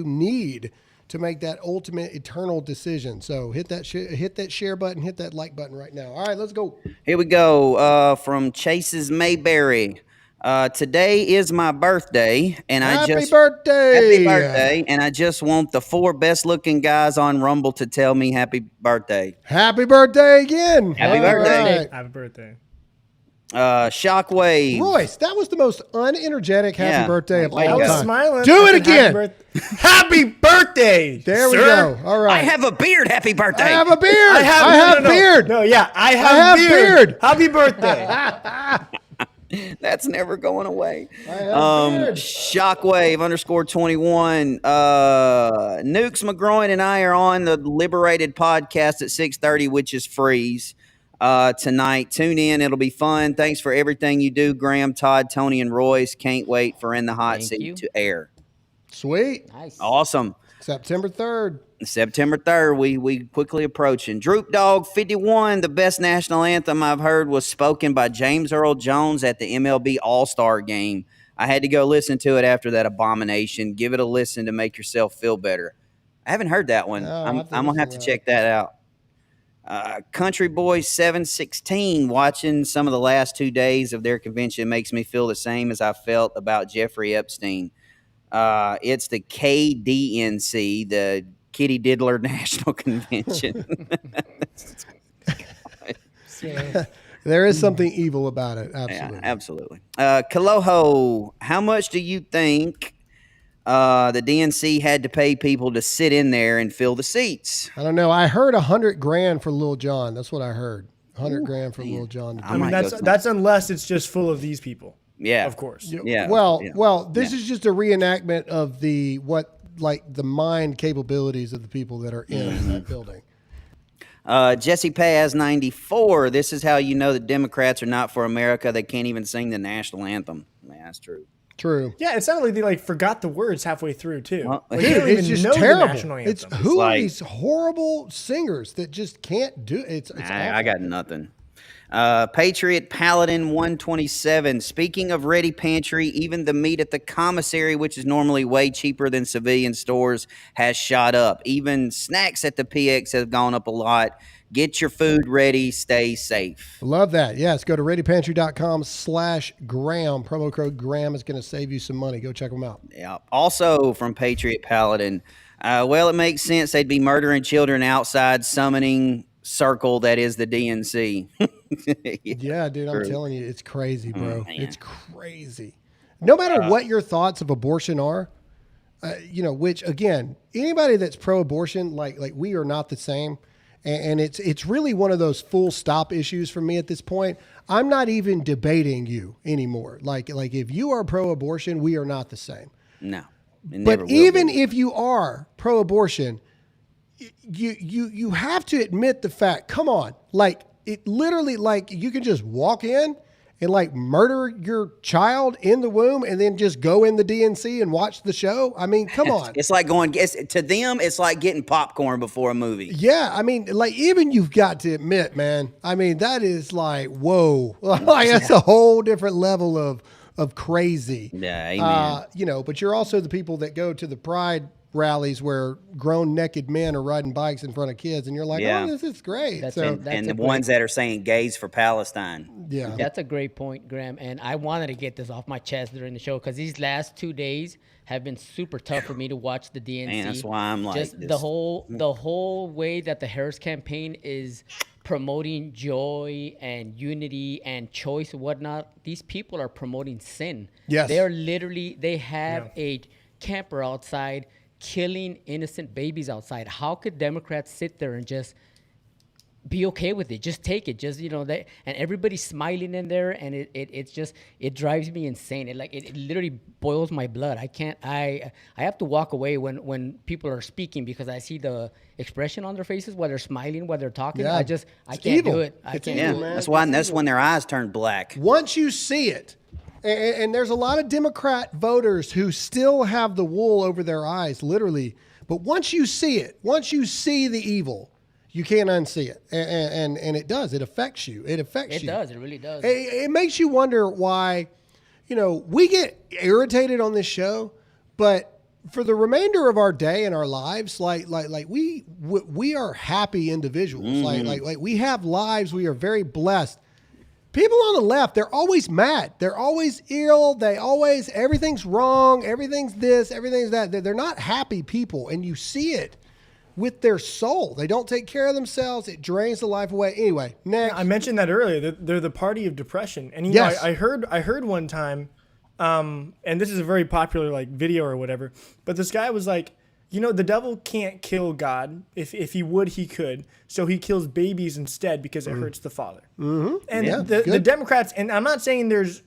[SPEAKER 2] need to make that ultimate eternal decision. So hit that share button, hit that like button right now. All right, let's go.
[SPEAKER 5] Here we go. From Chase's Mayberry. Today is my birthday, and
[SPEAKER 2] Happy birthday!
[SPEAKER 5] And I just want the 4 best-looking guys on Rumble to tell me happy birthday.
[SPEAKER 2] Happy birthday again!
[SPEAKER 5] Happy birthday!
[SPEAKER 2] Right.
[SPEAKER 4] Happy birthday!
[SPEAKER 5] Shockwave.
[SPEAKER 2] Royce, that was the most unenergetic happy birthday of all time.
[SPEAKER 4] I was smiling.
[SPEAKER 2] Do it again.
[SPEAKER 4] Happy birthday.
[SPEAKER 2] There we
[SPEAKER 4] sir.
[SPEAKER 2] go. All right.
[SPEAKER 5] I have a beard. Happy birthday.
[SPEAKER 2] I have a beard. I have beard.
[SPEAKER 4] No, yeah, I have beard. Happy birthday.
[SPEAKER 5] That's never going away.
[SPEAKER 2] Shockwave
[SPEAKER 5] _21. Nukes McGroin and I are on the Liberated podcast at 6:30, which is Freeze. Tonight. Tune in. It'll be fun. Thanks for everything you do, Graham, Todd, Tony, and Royce. Can't wait for In the Hot Seat to air.
[SPEAKER 2] Sweet.
[SPEAKER 3] Nice.
[SPEAKER 5] Awesome.
[SPEAKER 2] September 3rd.
[SPEAKER 5] September 3rd, we quickly approaching. Droop Dog 51, the best national anthem I've heard was spoken by James Earl Jones at the MLB All-Star Game. I had to go listen to it after that abomination. Give it a listen to make yourself feel better. I haven't heard that one. I'm going to have to check that out. Country Boy 716, watching some of the last 2 days of their convention makes me feel the same as I felt about Jeffrey Epstein. It's the KDNC, the Kitty Diddler National Convention.
[SPEAKER 2] There is something evil about it. Absolutely.
[SPEAKER 5] Yeah, absolutely. Kaloho, how much do you think the DNC had to pay people to sit in there and fill the seats?
[SPEAKER 2] I don't know. I heard $100,000 for Lil Jon. That's what I heard. $100,000 for Lil Jon.
[SPEAKER 4] I mean, that's unless it's just full of these people.
[SPEAKER 5] Yeah,
[SPEAKER 4] of course.
[SPEAKER 5] Yeah.
[SPEAKER 2] Well, this is just a reenactment of the mind capabilities of the people that are in that building.
[SPEAKER 5] Jesse Paz 94. This is how you know the Democrats are not for America. They can't even sing the national anthem. Man, that's true.
[SPEAKER 2] True.
[SPEAKER 4] Yeah, it sounded like they forgot the words halfway through too.
[SPEAKER 5] Well,
[SPEAKER 4] like,
[SPEAKER 2] dude,
[SPEAKER 4] they don't
[SPEAKER 2] it's
[SPEAKER 4] even
[SPEAKER 2] just
[SPEAKER 4] know
[SPEAKER 2] terrible.
[SPEAKER 4] the national anthem.
[SPEAKER 2] It's who are these horrible singers that just can't do it? It's
[SPEAKER 5] I got nothing. Patriot Paladin 127. Speaking of Ready Pantry, even the meat at the commissary, which is normally way cheaper than civilian stores, has shot up. Even snacks at the PX have gone up a lot. Get your food ready. Stay safe.
[SPEAKER 2] Love that. Yes, go to readypantry.com/Graham. Promo code Graham is going to save you some money. Go check them out.
[SPEAKER 5] Yeah. Also from Patriot Paladin. Well, it makes sense. They'd be murdering children outside summoning circle that is the DNC.
[SPEAKER 2] Yeah, dude, I'm telling you, it's crazy, bro.
[SPEAKER 5] Man.
[SPEAKER 2] It's crazy. No matter what your thoughts of abortion are, which again, anybody that's pro-abortion, like we are not the same. And it's really one of those full stop issues for me at this point. I'm not even debating you anymore. Like if you are pro-abortion, we are not the same.
[SPEAKER 5] No.
[SPEAKER 2] But even if you are pro-abortion, you have to admit the fact. Come on, like it literally, like you can just walk in and like murder your child in the womb and then just go in the DNC and watch the show. I mean, come on.
[SPEAKER 5] It's like to them, it's like getting popcorn before a movie.
[SPEAKER 2] Yeah, I mean, like even you've got to admit, man. I mean, that is like whoa, like that's a whole different level of crazy.
[SPEAKER 5] Yeah, amen.
[SPEAKER 2] But you're also the people that go to the pride rallies where grown naked men are riding bikes in front of kids, and you're like, oh, this is great.
[SPEAKER 5] And the ones that are saying gays for Palestine.
[SPEAKER 2] Yeah.
[SPEAKER 3] That's a great point, Graham. And I wanted to get this off my chest during the show because these last 2 days have been super tough for me to watch the DNC.
[SPEAKER 5] Man, that's why I'm like
[SPEAKER 3] just
[SPEAKER 5] this.
[SPEAKER 3] the whole way that the Harris campaign is promoting joy and unity and choice and whatnot. These people are promoting sin.
[SPEAKER 2] Yes.
[SPEAKER 3] They have a camper outside killing innocent babies outside. How could Democrats sit there and just be okay with it? Just take it. Just, and everybody's smiling in there, and it drives me insane. It literally boils my blood. I have to walk away when people are speaking because I see the expression on their faces, whether they're smiling, whether they're talking.
[SPEAKER 2] Yeah.
[SPEAKER 3] I can't do it. I can't do it.
[SPEAKER 5] That's when their eyes turn black.
[SPEAKER 2] Once you see it, and there's a lot of Democrat voters who still have the wool over their eyes, literally. But once you see it, once you see the evil, you can't unsee it. And it does. It affects you. It affects you.
[SPEAKER 3] It does. It really does.
[SPEAKER 2] It makes you wonder why, we get irritated on this show, but for the remainder of our day and our lives, like we are happy individuals.
[SPEAKER 5] Mm-hmm.
[SPEAKER 2] Like we have lives. We are very blessed. People on the left, they're always mad. They're always ill. Everything's wrong. Everything's this, everything's that. They're not happy people. And you see it with their soul. They don't take care of themselves. It drains the life away. Anyway, next.
[SPEAKER 4] I mentioned that earlier. They're the party of depression. And
[SPEAKER 2] Yes.
[SPEAKER 4] I heard one time, and this is a very popular video or whatever, but this guy was like, the devil can't kill God. If he would, he could. So he kills babies instead because it hurts the father.
[SPEAKER 2] Mm-hmm.
[SPEAKER 4] And the Democrats, and I'm not saying there's,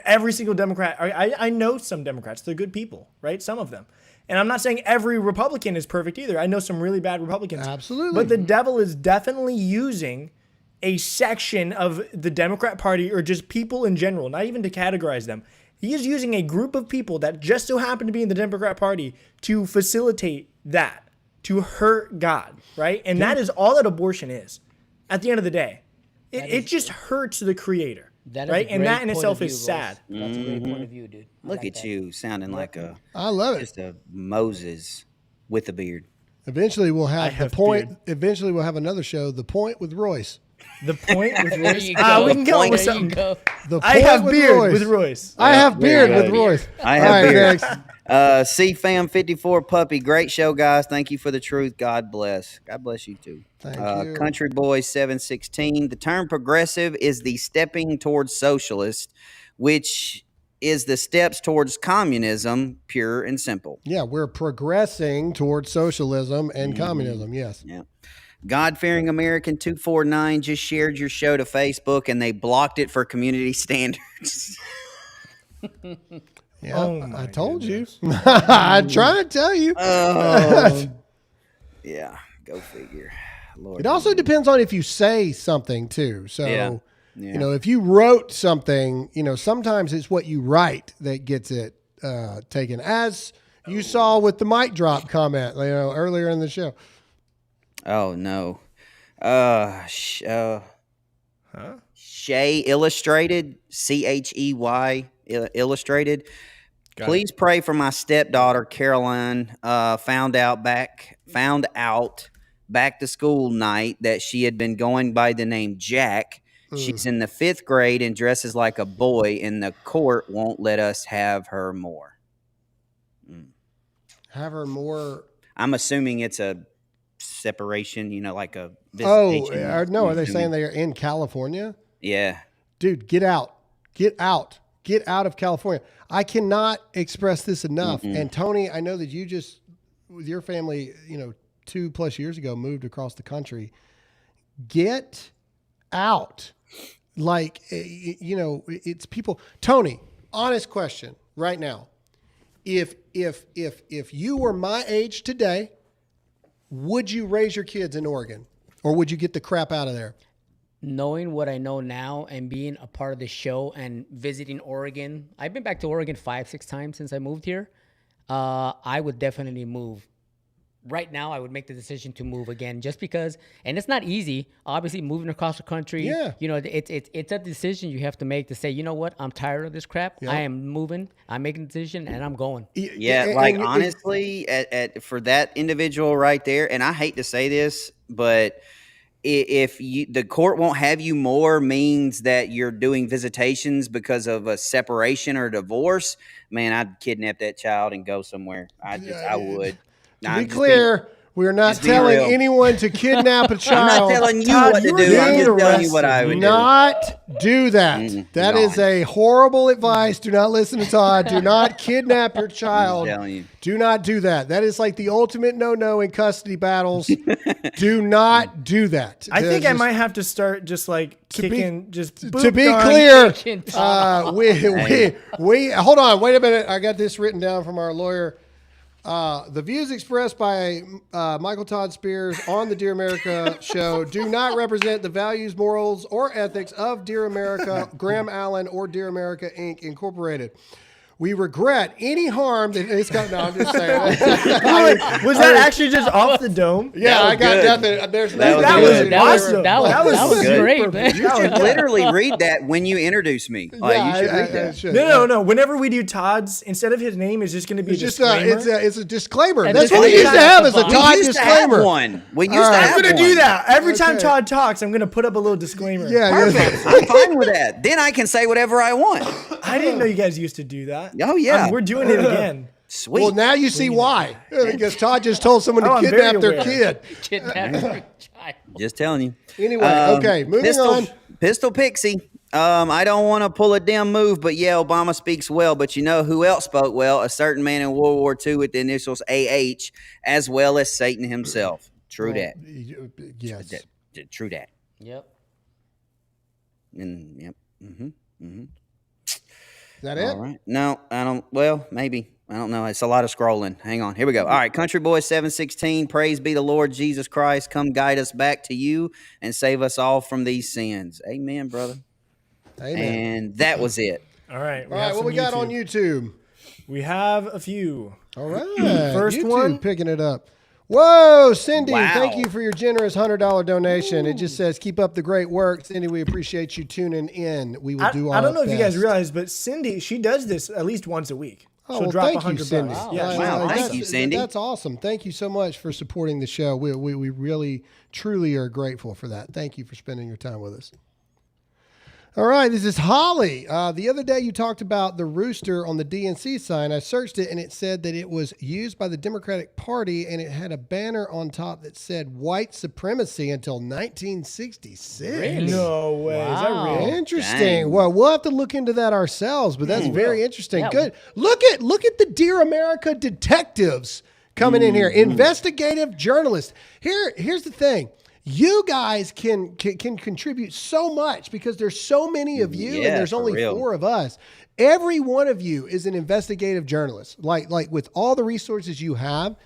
[SPEAKER 4] every single Democrat. I know some Democrats. They're good people, right? Some of them. And I'm not saying every Republican is perfect either. I know some really bad Republicans.
[SPEAKER 2] Absolutely.
[SPEAKER 4] But the devil is definitely using a section of the Democrat Party or just people in general, not even to categorize them. He is using a group of people that just so happen to be in the Democrat Party to facilitate that, to hurt God, right? And that is all that abortion is. At the end of the day, it just hurts the Creator, right? And that in itself is sad.
[SPEAKER 3] That's a great point of view, dude.
[SPEAKER 5] Look at you, sounding like
[SPEAKER 2] I love it.
[SPEAKER 5] Just a Moses with a beard.
[SPEAKER 2] Eventually, we'll have the point.
[SPEAKER 4] beard.
[SPEAKER 2] Eventually, we'll have another show, The Point with Royce.
[SPEAKER 4] The Point with
[SPEAKER 3] There
[SPEAKER 4] Royce.
[SPEAKER 3] you go.
[SPEAKER 4] We can go
[SPEAKER 3] There
[SPEAKER 4] with
[SPEAKER 3] you
[SPEAKER 4] something.
[SPEAKER 3] go.
[SPEAKER 2] The
[SPEAKER 4] I
[SPEAKER 2] Point
[SPEAKER 4] have
[SPEAKER 2] with
[SPEAKER 4] beard
[SPEAKER 2] Royce.
[SPEAKER 4] with Royce.
[SPEAKER 2] I have beard
[SPEAKER 5] there
[SPEAKER 2] with
[SPEAKER 5] you go.
[SPEAKER 2] Royce.
[SPEAKER 5] I
[SPEAKER 2] All
[SPEAKER 5] have
[SPEAKER 2] right,
[SPEAKER 5] beard.
[SPEAKER 2] next.
[SPEAKER 5] CFam54 Puppy, great show, guys. Thank you for the truth. God bless. God bless you too.
[SPEAKER 2] Thank you.
[SPEAKER 5] Country Boy 716. The term progressive is the stepping towards socialist, which is the steps towards communism, pure and simple.
[SPEAKER 2] Yeah, we're progressing towards socialism and communism. Yes.
[SPEAKER 5] Yeah. God-fearing American 249 just shared your show to Facebook and they blocked it for community standards.
[SPEAKER 2] Yeah, I told you. I'm trying to tell you.
[SPEAKER 5] Yeah, go figure. Lord,
[SPEAKER 2] It also depends on if you say something too. So,
[SPEAKER 5] Yeah.
[SPEAKER 2] you know, if you wrote something, you know, sometimes it's what you write that gets it taken. As you saw with the mic drop comment, you know, earlier in the show.
[SPEAKER 5] Oh no. Shay Illustrated, CHEY Illustrated. Please pray for my stepdaughter Caroline. Found out back to school night that she had been going by the name Jack. She's in the 5th grade and dresses like a boy, and the court won't let us have her more.
[SPEAKER 2] Have her more.
[SPEAKER 5] I'm assuming it's a separation, you know, like a
[SPEAKER 2] visitation. No, are they saying they are in California?
[SPEAKER 5] Yeah.
[SPEAKER 2] Dude, get out. Get out. Get out of California. I cannot express this enough. And Tony, I know that you just, with your family, you know, 2+ years ago, moved across the country. Get out. Like, you know, it's people. Tony, honest question right now. If you were my age today, would you raise your kids in Oregon, or would you get the crap out of there?
[SPEAKER 3] Knowing what I know now and being a part of the show and visiting Oregon, I've been back to Oregon 5-6 times since I moved here. I would definitely move. Right now, I would make the decision to move again, just because, and it's not easy. Obviously, moving across the country, you know, it's a decision you have to make to say, you know what, I'm tired of this crap. I am moving. I'm making a decision, and I'm going.
[SPEAKER 5] Yeah, like honestly, for that individual right there, and I hate to say this, but if the court won't have you more means that you're doing visitations because of a separation or divorce, man, I'd kidnap that child and go somewhere. I would.
[SPEAKER 2] To be clear, we're not telling anyone to kidnap a child.
[SPEAKER 5] I'm not telling you what to do. I'm just telling you what I would do.
[SPEAKER 2] Not do that. That is a horrible advice. Do not listen to Todd. Do not kidnap your child.
[SPEAKER 5] I'm telling you.
[SPEAKER 2] Do not do that. That is like the ultimate no-no in custody battles. Do not do that.
[SPEAKER 4] I think I might have to start just like kicking.
[SPEAKER 2] To be clear, we hold on. Wait a minute. I got this written down from our lawyer. The views expressed by Michael Todd Spears on the Dear America show do not represent the values, morals, or ethics of Dear America, Graham Allen, or Dear America, Inc., Incorporated. We regret any harm that it's got. No, I'm just saying.
[SPEAKER 4] Was that actually just off the dome?
[SPEAKER 2] Yeah, I got nothing.
[SPEAKER 4] That was awesome. That was
[SPEAKER 5] great.
[SPEAKER 4] great.
[SPEAKER 5] You should literally read that when you introduce me. Like, you should read that.
[SPEAKER 4] No. Whenever we do Todd's, instead of his name, it's just going to be a disclaimer.
[SPEAKER 2] It's a disclaimer. That's what we used to have as a Todd disclaimer.
[SPEAKER 5] We used to have
[SPEAKER 4] I'm going to do that. Every time Todd talks, I'm going to put up a little disclaimer.
[SPEAKER 2] Yeah,
[SPEAKER 5] perfect. I'm fine with that. Then I can say whatever I want.
[SPEAKER 4] I didn't know you guys used to do that.
[SPEAKER 5] Oh, yeah.
[SPEAKER 4] We're doing it again.
[SPEAKER 5] Sweet.
[SPEAKER 2] Well, now you see why. Because Todd just told someone to kidnap their kid.
[SPEAKER 3] Kidnap their child.
[SPEAKER 5] Just telling you.
[SPEAKER 2] Anyway, okay, moving on.
[SPEAKER 5] Pistol Pixie. I don't want to pull a damn move, but yeah, Obama speaks well. But you know who else spoke well? A certain man in World War II with the initials AH, as well as Satan himself. True that.
[SPEAKER 2] Yes.
[SPEAKER 5] True that.
[SPEAKER 3] Yep.
[SPEAKER 5] And yep.
[SPEAKER 2] Is that it?
[SPEAKER 5] All right. No, I don't. Well, maybe. I don't know. It's a lot of scrolling. Hang on. Here we go. All right. Country Boy 716. Praise be the Lord Jesus Christ. Come guide us back to you and save us all from these sins. Amen, brother.
[SPEAKER 2] Amen.
[SPEAKER 5] And that was it.
[SPEAKER 4] All right.
[SPEAKER 2] All right. What we got on YouTube?
[SPEAKER 4] We have a few.
[SPEAKER 2] All right.
[SPEAKER 4] First
[SPEAKER 2] YouTube
[SPEAKER 4] one.
[SPEAKER 2] Picking it up. Whoa, Cindy,
[SPEAKER 5] Wow.
[SPEAKER 2] thank you for your generous $100 donation. It just says, keep up the great work. Cindy, we appreciate you tuning in. We will do our
[SPEAKER 4] I don't know
[SPEAKER 2] best.
[SPEAKER 4] if you guys realize, but Cindy, she does this at least once a week.
[SPEAKER 2] Oh,
[SPEAKER 4] She'll
[SPEAKER 2] well,
[SPEAKER 4] drop
[SPEAKER 2] thank you,
[SPEAKER 4] $100.
[SPEAKER 2] Cindy.
[SPEAKER 4] Yeah,
[SPEAKER 5] Wow, thank you, Cindy.
[SPEAKER 2] That's awesome. Thank you so much for supporting the show. We really, truly are grateful for that. Thank you for spending your time with us. All right, this is Holly. The other day you talked about the rooster on the DNC sign. I searched it and it said that it was used by the Democratic Party and it had a banner on top that said white supremacy until 1966.
[SPEAKER 3] Really?
[SPEAKER 4] No way. Is that real?
[SPEAKER 2] Interesting.
[SPEAKER 5] Dang.
[SPEAKER 2] Well, we'll have to look into that ourselves, but that's very interesting.
[SPEAKER 3] Yeah.
[SPEAKER 2] Good. Look at the Dear America detectives coming in here. Investigative journalists. Here's the thing. You guys can contribute so much because there's so many of you
[SPEAKER 5] Yeah,
[SPEAKER 2] and there's
[SPEAKER 5] for
[SPEAKER 2] only
[SPEAKER 5] real.
[SPEAKER 2] 4 of us. Every one of you is an investigative journalist. Like with all the resources you have.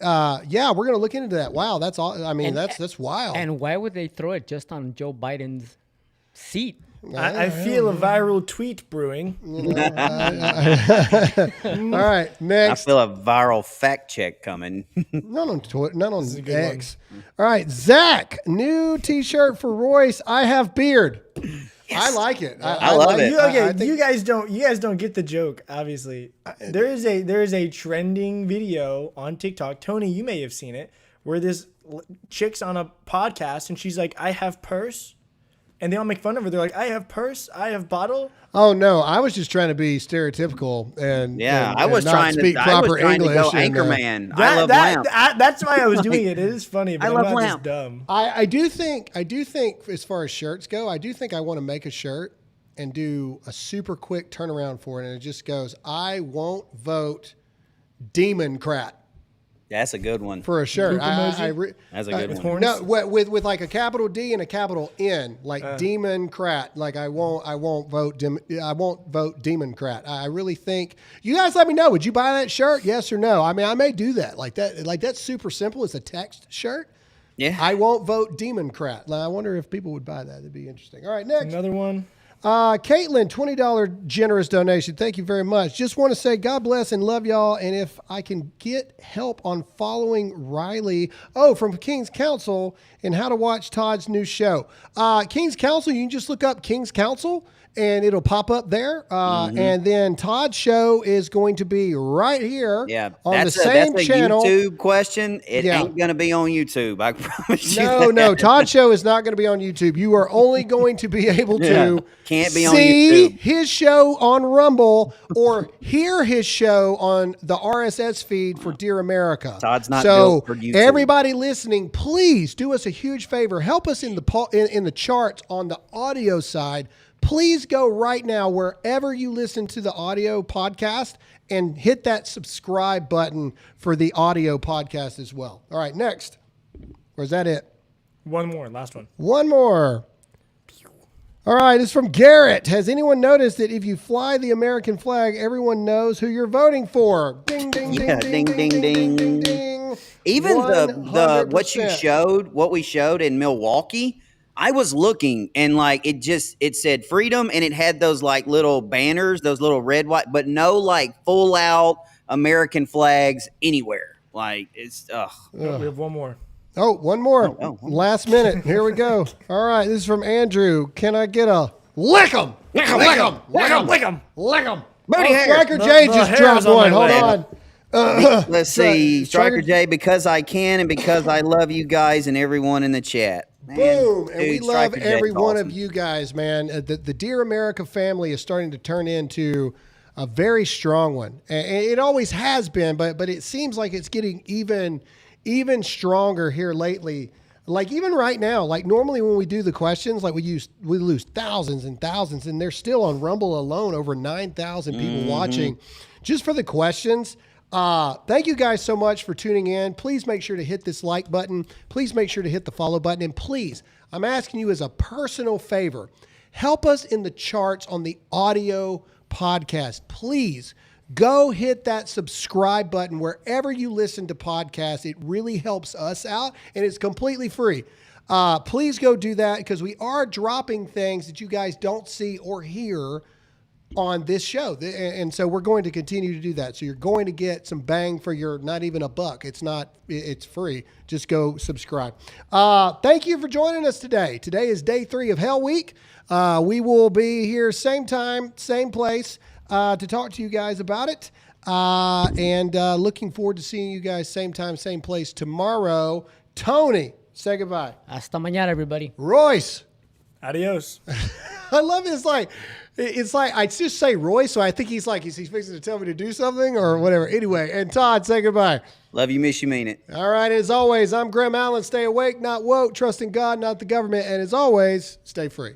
[SPEAKER 2] Yeah, we're going to look into that. Wow, that's all. I mean, that's wild.
[SPEAKER 3] And why would they throw it just on Joe Biden's seat?
[SPEAKER 4] I feel a viral tweet brewing.
[SPEAKER 2] All right, next.
[SPEAKER 5] I feel a viral fact check coming.
[SPEAKER 2] Not on Twitter, not on X. All right, Zach, new T-shirt for Royce. I have beard. I like it.
[SPEAKER 5] I love it.
[SPEAKER 4] You guys don't get the joke. Obviously, there is a trending video on TikTok. Tony, you may have seen it, where this chick's on a podcast and she's like, "I have purse." And they all make fun of her. They're like, "I have purse, I have bottle."
[SPEAKER 2] Oh no, I was just trying to be stereotypical and
[SPEAKER 5] I was
[SPEAKER 2] not
[SPEAKER 5] trying
[SPEAKER 2] speak
[SPEAKER 5] to
[SPEAKER 2] proper
[SPEAKER 5] go
[SPEAKER 2] English.
[SPEAKER 5] Anchorman. I love lamp.
[SPEAKER 4] That's why I was doing it. It is funny, but
[SPEAKER 5] I
[SPEAKER 4] I'm
[SPEAKER 5] love
[SPEAKER 4] not
[SPEAKER 5] lamp.
[SPEAKER 4] just dumb.
[SPEAKER 2] I do think as far as shirts go, I do think I want to make a shirt and do a super quick turnaround for it, and it just goes, "I won't vote Democrat."
[SPEAKER 5] That's a good one.
[SPEAKER 2] For a shirt.
[SPEAKER 5] That's a good one.
[SPEAKER 2] No, with like a capital D and a capital N, like Democrat. Like I won't vote Democrat. I really think you guys let me know. Would you buy that shirt? Yes or no? I mean, I may do that. Like that's super simple. It's a text shirt.
[SPEAKER 5] Yeah.
[SPEAKER 2] I won't vote Democrat. Now, I wonder if people would buy that. That'd be interesting. All right, next.
[SPEAKER 4] Another one.
[SPEAKER 2] Caitlin, $20 generous donation. Thank you very much. Just want to say God bless and love y'all. And if I can get help on following Riley, from King's Council and how to watch Todd's new show. King's Council, you can just look up King's Council and it'll pop up there. And then Todd's show is going to be right here on the same channel.
[SPEAKER 5] That's a YouTube question. It ain't going to be on YouTube. I promise you that.
[SPEAKER 2] No, Todd's show is not going to be on YouTube. You are only going to be able to
[SPEAKER 5] Can't be on
[SPEAKER 2] see
[SPEAKER 5] YouTube.
[SPEAKER 2] his show on Rumble or hear his show on the RSS feed for Dear America.
[SPEAKER 5] Todd's not
[SPEAKER 2] so
[SPEAKER 5] built for YouTube.
[SPEAKER 2] everybody listening, please do us a huge favor. Help us in the charts on the audio side. Please go right now wherever you listen to the audio podcast and hit that subscribe button for the audio podcast as well. All right, next. Or is that it?
[SPEAKER 4] One more, last one.
[SPEAKER 2] One more. All right, it's from Garrett. Has anyone noticed that if you fly the American flag, everyone knows who you're voting for? Ding, ding, ding, ding, ding, ding, ding, ding.
[SPEAKER 5] Even the
[SPEAKER 2] 100%.
[SPEAKER 5] what we showed in Milwaukee, I was looking and like it said freedom and it had those like little banners, those little red, white, but no like full out American flags anywhere. Like it's
[SPEAKER 4] We have one more.
[SPEAKER 2] Oh, one more. Last minute. Here we go. All right, this is from Andrew. Can I get a lick 'em? Lick 'em, lick 'em, lick 'em, lick 'em, lick 'em. Striker J just dropped one. Hold on.
[SPEAKER 5] Let's see. Striker J, because I can and because I love you guys and everyone in the chat. Man,
[SPEAKER 2] Boom. And we
[SPEAKER 5] dude,
[SPEAKER 2] love
[SPEAKER 5] Striker
[SPEAKER 2] every
[SPEAKER 5] J's
[SPEAKER 2] one
[SPEAKER 5] awesome.
[SPEAKER 2] of you guys, man. The Dear America family is starting to turn into a very strong one. And it always has been, but it seems like it's getting even stronger here lately. Like even right now, like normally when we do the questions, like we lose thousands and thousands, and they're still on Rumble alone, over 9,000 people watching just for the questions. Thank you guys so much for tuning in. Please make sure to hit this like button. Please make sure to hit the follow button. And please, I'm asking you as a personal favor, help us in the charts on the audio podcast. Please go hit that subscribe button wherever you listen to podcasts. It really helps us out and it's completely free. Please go do that because we are dropping things that you guys don't see or hear on this show. And so we're going to continue to do that. So you're going to get some bang for your, not even $1. It's free. Just go subscribe. Thank you for joining us today. Today is day 3 of Hell Week. We will be here same time, same place to talk to you guys about it. And looking forward to seeing you guys same time, same place tomorrow. Tony, say goodbye.
[SPEAKER 3] Hasta mañana, everybody.
[SPEAKER 2] Royce.
[SPEAKER 4] Adios.
[SPEAKER 2] I love it. It's like I just say Royce, so I think he's fixing to tell me to do something or whatever. Anyway, and Todd, say goodbye.
[SPEAKER 5] Love you, miss you, mean it.
[SPEAKER 2] All right, as always, I'm Graham Allen. Stay awake, not woke. Trust in God, not the government. And as always, stay free.